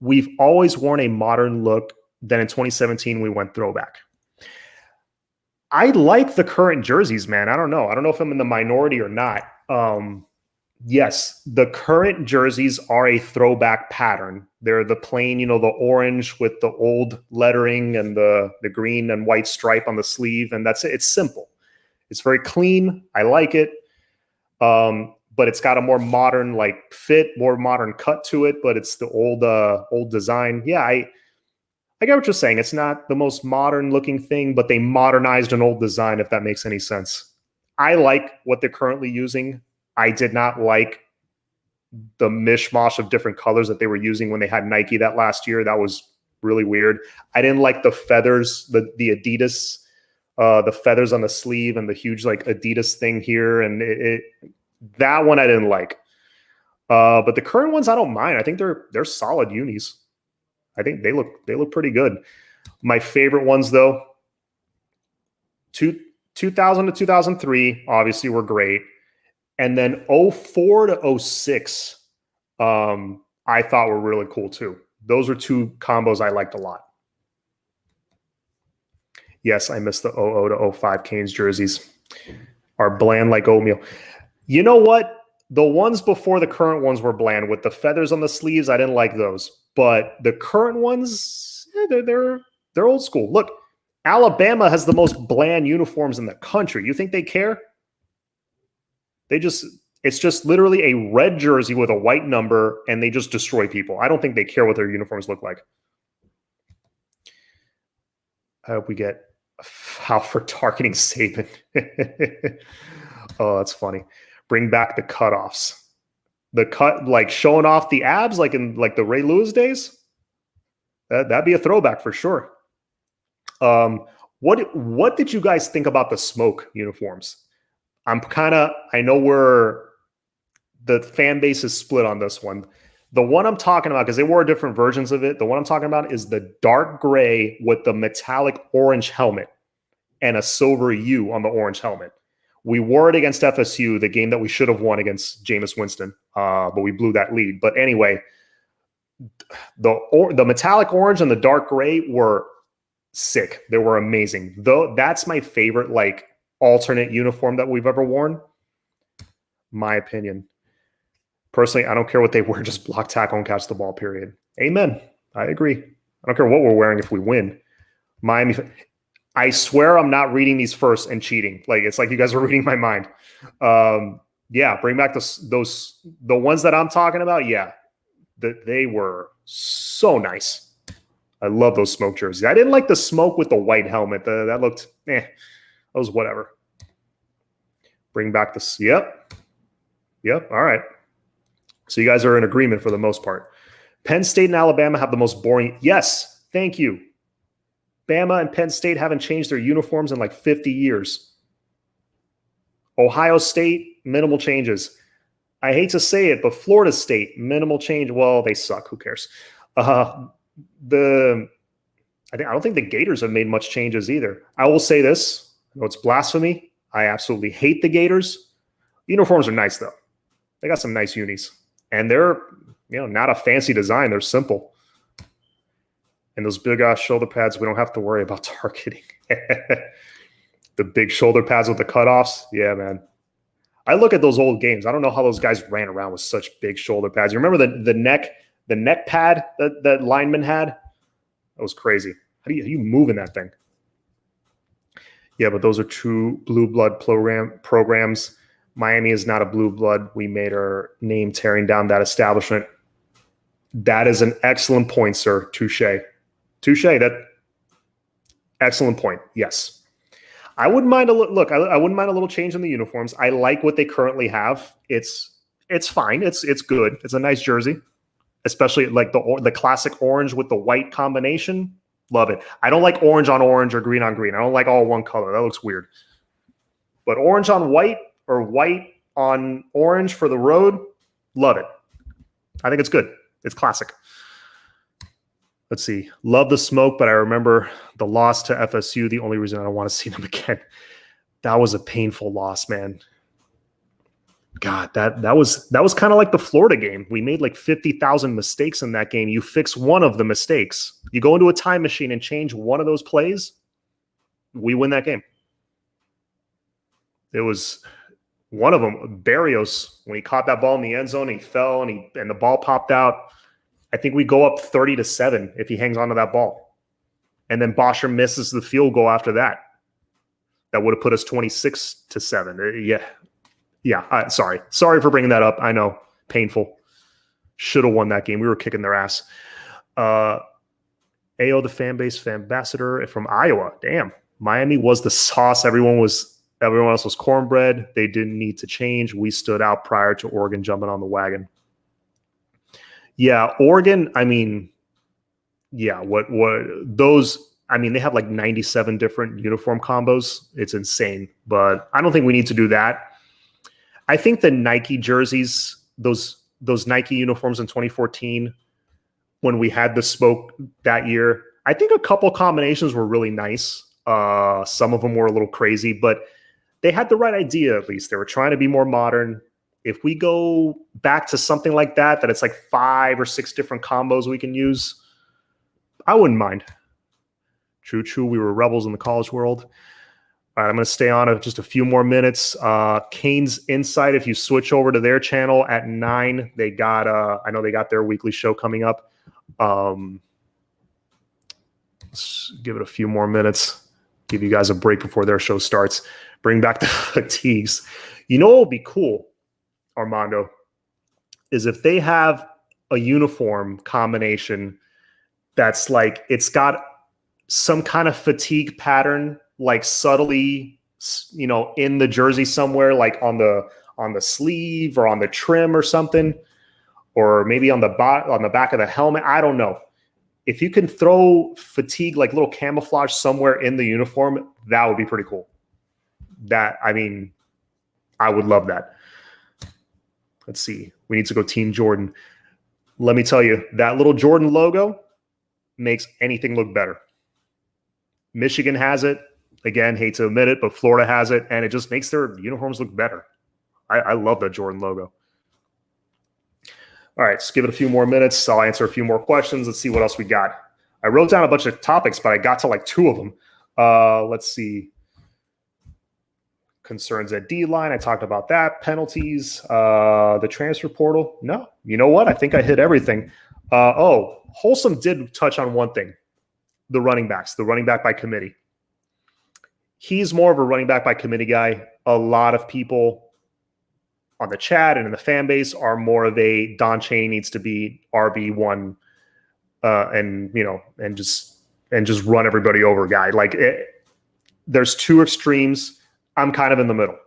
We've always worn a modern look. Then in 2017, we went throwback. I like the current jerseys, man. I don't know if I'm in the minority or not. Yes, the current jerseys are a throwback pattern. They're the plain, the orange with the old lettering and the green and white stripe on the sleeve, and that's it. It's simple. It's very clean. I like it. But it's got a more modern fit, more modern cut to it, but it's the old design. Yeah, I get what you're saying. It's not the most modern looking thing, but they modernized an old design, if that makes any sense. I like what they're currently using. I did not like the mishmash of different colors that they were using when they had Nike that last year. That was really weird. I didn't like the feathers, the Adidas, the feathers on the sleeve and the huge Adidas thing here. And that one I didn't like. But the current ones I don't mind. I think they're solid unis. I think they look pretty good. My favorite ones though, 2000 to 2003 obviously were great. And then 04 to 06 I thought were really cool too. Those are 2 combos I liked a lot. Yes, I missed the 00 to 05 Canes jerseys. Are bland like oatmeal. You know what? The ones before the current ones were bland with the feathers on the sleeves. I didn't like those. But the current ones, they're old school. Look, Alabama has the most bland uniforms in the country. You think they care? It's just literally a red jersey with a white number, and they just destroy people. I don't think they care what their uniforms look like. I hope we get foul for targeting Saban. Oh, that's funny. Bring back the cutoffs. The cut, showing off the abs, in the Ray Lewis days. That'd be a throwback for sure. What did you guys think about the smoke uniforms? I know the fan base is split on this one. The one I'm talking about, because they wore different versions of it, the one I'm talking about is the dark gray with the metallic orange helmet and a silver U on the orange helmet. We wore it against FSU, the game that we should have won against Jameis Winston, but we blew that lead. But anyway, the metallic orange and the dark gray were sick. They were amazing. Though that's my favorite alternate uniform that we've ever worn. My opinion. Personally, I don't care what they wear, just block, tackle, and catch the ball, period. Amen. I agree. I don't care what we're wearing if we win. Miami. I swear I'm not reading these first and cheating. Like, it's like you guys are reading my mind. Yeah, bring back the ones that I'm talking about. Yeah, they were so nice. I love those smoke jerseys. I didn't like the smoke with the white helmet. That looked, that was whatever. Bring back this. Yep. All right. So you guys are in agreement for the most part. Penn State and Alabama have the most boring. Yes, thank you. Bama and Penn State haven't changed their uniforms in like 50 years. Ohio State, minimal changes. I hate to say it, but Florida State, minimal change. Well, they suck. Who cares? I don't think the Gators have made much changes either. I will say this. I know it's blasphemy. I absolutely hate the Gators. Uniforms are nice, though. They got some nice unis. And they're, not a fancy design. They're simple. And those big-ass shoulder pads, we don't have to worry about targeting. The big shoulder pads with the cutoffs. Yeah, man. I look at those old games. I don't know how those guys ran around with such big shoulder pads. You remember the neck pad that lineman had? That was crazy. How do you move in that thing? Yeah, but those are true blue blood programs. Miami is not a blue blood. We made our name tearing down that establishment. That is an excellent point, sir. Touche. That excellent point. Yes. I wouldn't mind I wouldn't mind a little change in the uniforms. I like what they currently have. It's fine. It's good. It's a nice jersey, especially like the classic orange with the white combination. Love it. I don't like orange on orange or green on green. I don't like all one color. That looks weird. But orange on white or white on orange for the road, love it. I think it's good. It's classic. Let's see. Love the smoke, but I remember the loss to FSU. The only reason I don't want to see them again. That was a painful loss, man. God, that was kind of like the Florida game. We made like 50,000 mistakes in that game. You fix one of the mistakes. You go into a time machine and change one of those plays, we win that game. It was one of them, Barrios, when he caught that ball in the end zone, he fell and the ball popped out. I think we go up 30-7 if he hangs onto that ball. And then Bosher misses the field goal after that. That would have put us 26-7. Yeah. Sorry for bringing that up. I know. Painful. Should have won that game. We were kicking their ass. AO, the fan base ambassador from Iowa. Damn. Miami was the sauce. Everyone else was cornbread. They didn't need to change. We stood out prior to Oregon jumping on the wagon. Yeah, Oregon, they have like 97 different uniform combos. It's insane, but I don't think we need to do that. I think the Nike jerseys, those Nike uniforms in 2014, when we had the smoke that year, I think a couple combinations were really nice. Some of them were a little crazy, but they had the right idea at least. They were trying to be more modern. If we go back to something like that it's like 5 or 6 different combos we can use, I wouldn't mind. True. We were rebels in the college world. All right, I'm going to stay on just a few more minutes. CANES Insight, if you switch over to their channel at 9, they got, I know they got their weekly show coming up. Let's give it a few more minutes. Give you guys a break before their show starts. Bring back the fatigues. You know what would be cool, Armando, is if they have a uniform combination that's like, it's got some kind of fatigue pattern, like subtly, in the jersey somewhere, like on the sleeve or on the trim or something, or maybe on the back of the helmet. I don't know. If you can throw fatigue, like little camouflage somewhere in the uniform, that would be pretty cool. I would love that. Let's see. We need to go Team Jordan. Let me tell you, that little Jordan logo makes anything look better. Michigan has it. Again, hate to admit it, but Florida has it, and it just makes their uniforms look better. I love that Jordan logo. All right, let's give it a few more minutes. I'll answer a few more questions. Let's see what else we got. I wrote down a bunch of topics, but I got to like 2 of them. Let's see. Concerns at D-line. I talked about that. Penalties. The transfer portal. No. You know what? I think I hit everything. Wholesome did touch on one thing. The running backs. The running back by committee. he's more of a running back by committee guy. A lot of people on the chat and in the fan base are more of a Don Chaney needs to be RB1 and just run everybody over guy. Like there's two extremes. I'm kind of in the middle.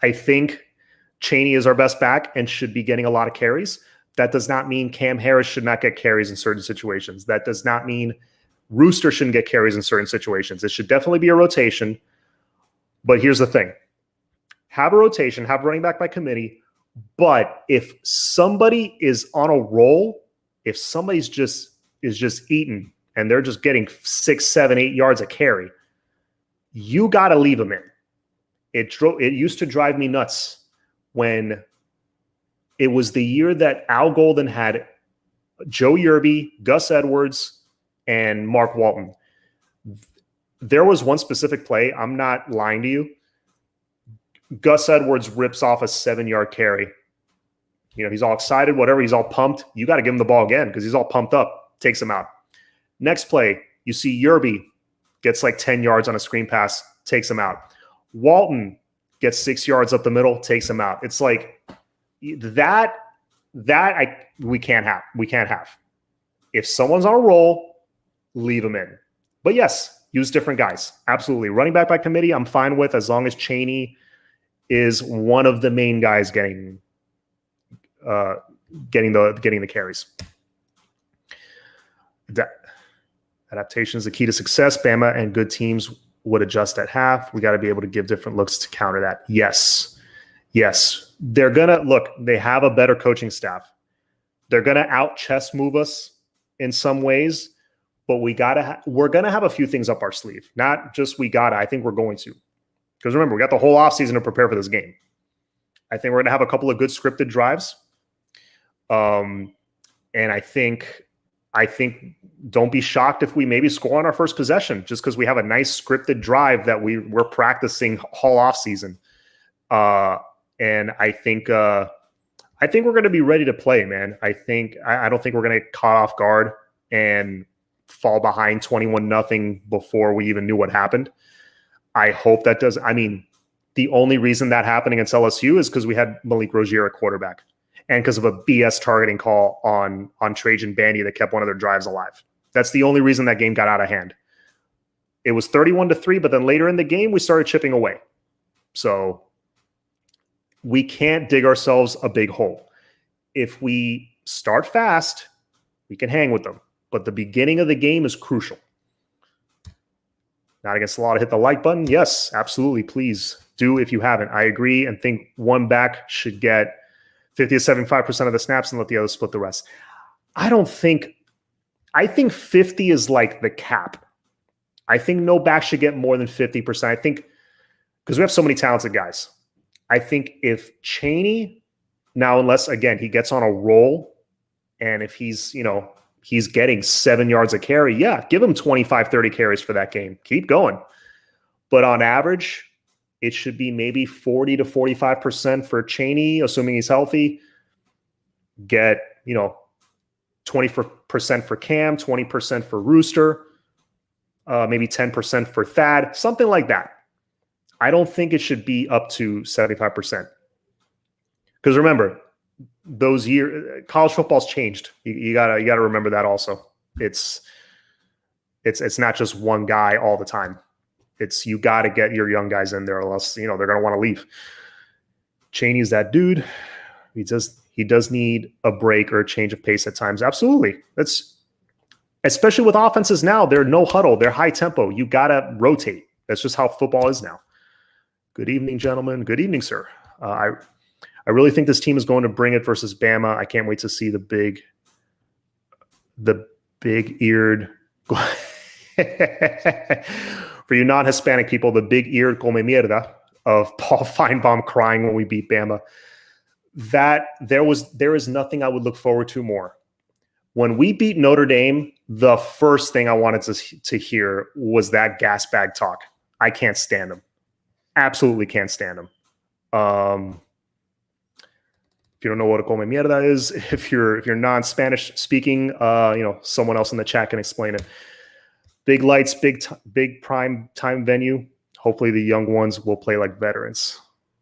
I think Chaney is our best back and should be getting a lot of carries. That does not mean Cam Harris should not get carries in certain situations. That does not mean Rooster shouldn't get carries in certain situations. It should definitely be a rotation. But here's the thing. Have a rotation, have running back by committee. But if somebody is on a roll, if somebody's just eating and they're just getting 6, 7, 8 yards a carry, you got to leave them in. It used to drive me nuts when it was the year that Al Golden had Joe Yerby, Gus Edwards, and Mark Walton. There was one specific play. I'm not lying to you. Gus Edwards rips off a 7-yard carry. He's all excited, whatever. He's all pumped. You got to give him the ball again because he's all pumped up. Takes him out. Next play, you see Yerby gets like 10 yards on a screen pass, takes him out. Walton gets 6 yards up the middle, takes him out. It's like we can't have. We can't have. If someone's on a roll, leave them in. But yes, use different guys. Absolutely. Running back by committee, I'm fine with as long as Chaney is one of the main guys getting the carries. Adaptation is the key to success. Bama and good teams would adjust at half. We got to be able to give different looks to counter that. Yes. They're going to look, they have a better coaching staff. They're going to out chess move us in some ways, but we're going to have a few things up our sleeve. Not just I think we're going to. Because remember, we got the whole offseason to prepare for this game. I think we're going to have a couple of good scripted drives. And I think don't be shocked if we maybe score on our first possession just because we have a nice scripted drive that we're practicing all offseason. And I think we're going to be ready to play, man. I don't think we're going to get caught off guard and fall behind 21-0 before we even knew what happened. I hope that does. I mean, the only reason that happened against LSU is because we had Malik Rozier at quarterback and because of a BS targeting call on Trajan Bandy that kept one of their drives alive. That's the only reason that game got out of hand. It was 31-3, but then later in the game, we started chipping away. So we can't dig ourselves a big hole. If we start fast, we can hang with them. But the beginning of the game is crucial. Not against the law to hit the like button? Yes, absolutely. Please do if you haven't. I agree and think one back should get 50 to 75% of the snaps and let the other split the rest. I think 50 is like the cap. I think no back should get more than 50%. I think because we have so many talented guys. I think if Chaney, now unless, again, he gets on a roll and if he's getting 7 yards a carry, yeah, give him 25, 30 carries for that game. Keep going. But on average, it should be maybe 40 to 45% for Chaney, assuming he's healthy. Get, 20% for Cam, 20% for Rooster, maybe 10% for Thad, something like that. I don't think it should be up to 75%. Because remember, those years, college football's changed. You gotta remember that also. It's not just one guy all the time. You got to get your young guys in there, or else they're going to want to leave. Chaney's that dude. He does need a break or a change of pace at times. Absolutely. That's especially with offenses now. They're no huddle. They're high tempo. You got to rotate. That's just how football is now. Good evening, gentlemen. Good evening, sir. I really think this team is going to bring it versus Bama. I can't wait to see the big-eared for you non-Hispanic people, the big-eared come mierda of Paul Feinbaum crying when we beat Bama. That there is nothing I would look forward to more. When we beat Notre Dame, the first thing I wanted to hear was that gas bag talk. I can't stand them. Absolutely can't stand them. If you don't know what a come mierda is, if you're non-Spanish speaking, someone else in the chat can explain it. Big lights, big prime time venue. Hopefully the young ones will play like veterans.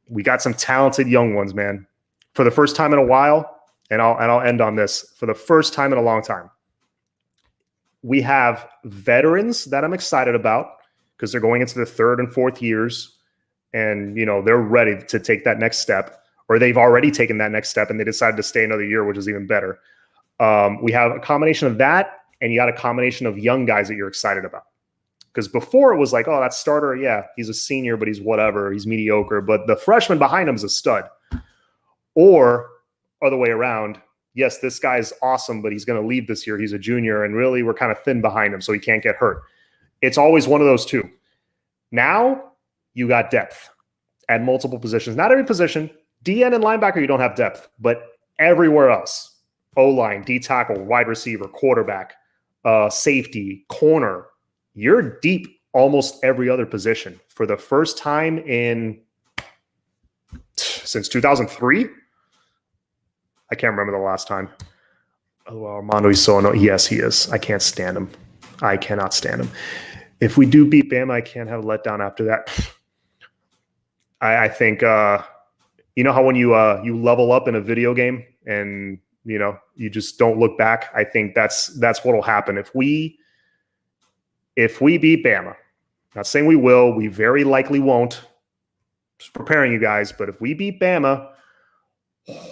We got some talented young ones, man. For the first time in a while, and I'll end on this. For the first time in a long time, we have veterans that I'm excited about because they're going into the third and fourth years, and they're ready to take that next step, or they've already taken that next step and they decided to stay another year, which is even better. We have a combination of that, and you got a combination of young guys that you're excited about. Because before it was like, oh, that starter, yeah, he's a senior, but he's whatever, he's mediocre. But the freshman behind him is a stud. Or other way around, yes, this guy is awesome, but he's going to leave this year. He's a junior, and really we're kind of thin behind him, so he can't get hurt. It's always one of those two. Now you got depth at multiple positions. Not every position. DN and linebacker, you don't have depth, but everywhere else. O-line, D-tackle, wide receiver, quarterback, safety, corner. You're deep almost every other position. For the first time since 2003? I can't remember the last time. Oh, Armando, he's so annoying. Yes, he is. I can't stand him. I cannot stand him. If we do beat Bama, I can't have a letdown after that. I think, you know how when you level up in a video game and, you just don't look back? I think that's what will happen. If we beat Bama, not saying we will, we very likely won't. Just preparing you guys, but if we beat Bama,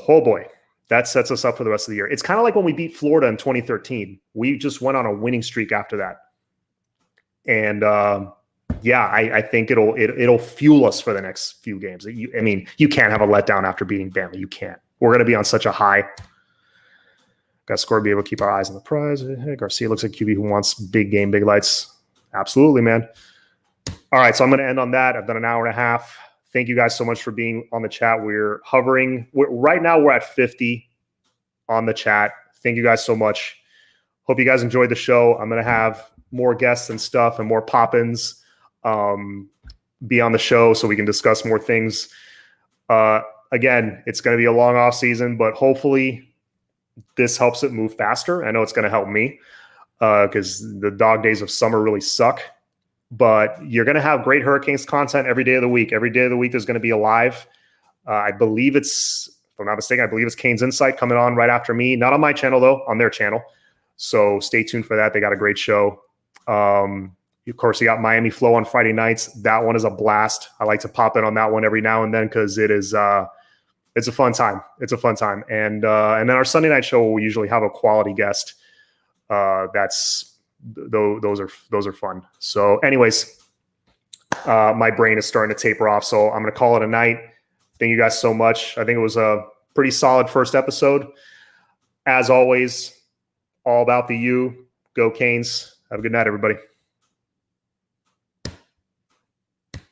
oh boy, that sets us up for the rest of the year. It's kind of like when we beat Florida in 2013. We just went on a winning streak after that. And I think it'll fuel us for the next few games. You can't have a letdown after beating Bama. You can't. We're going to be on such a high. Got to score to be able to keep our eyes on the prize. Garcia looks like QB who wants big game, big lights. Absolutely, man. All right, so I'm going to end on that. I've done an hour and a half. Thank you guys so much for being on the chat. We're hovering. Right now, we're at 50 on the chat. Thank you guys so much. Hope you guys enjoyed the show. I'm going to have more guests and stuff and more pop-ins be on the show so we can discuss more things. Again, it's going to be a long off season, but hopefully this helps it move faster. I know it's going to help me because the dog days of summer really suck. But you're going to have great Hurricanes content every day of the week. Every day of the week there's going to be a live. I believe it's, if I'm not mistaken, I believe it's Canes Insight coming on right after me. Not on my channel, though, on their channel. So stay tuned for that. They got a great show. Of course, you got Miami Flow on Friday nights. That one is a blast. I like to pop in on that one every now and then because it is it's a fun time. It's a fun time. And then our Sunday night show, we usually have a quality guest. Those are fun. So anyways, my brain is starting to taper off. So I'm going to call it a night. Thank you guys so much. I think it was a pretty solid first episode. As always, all about the U. Go Canes. Have a good night, everybody.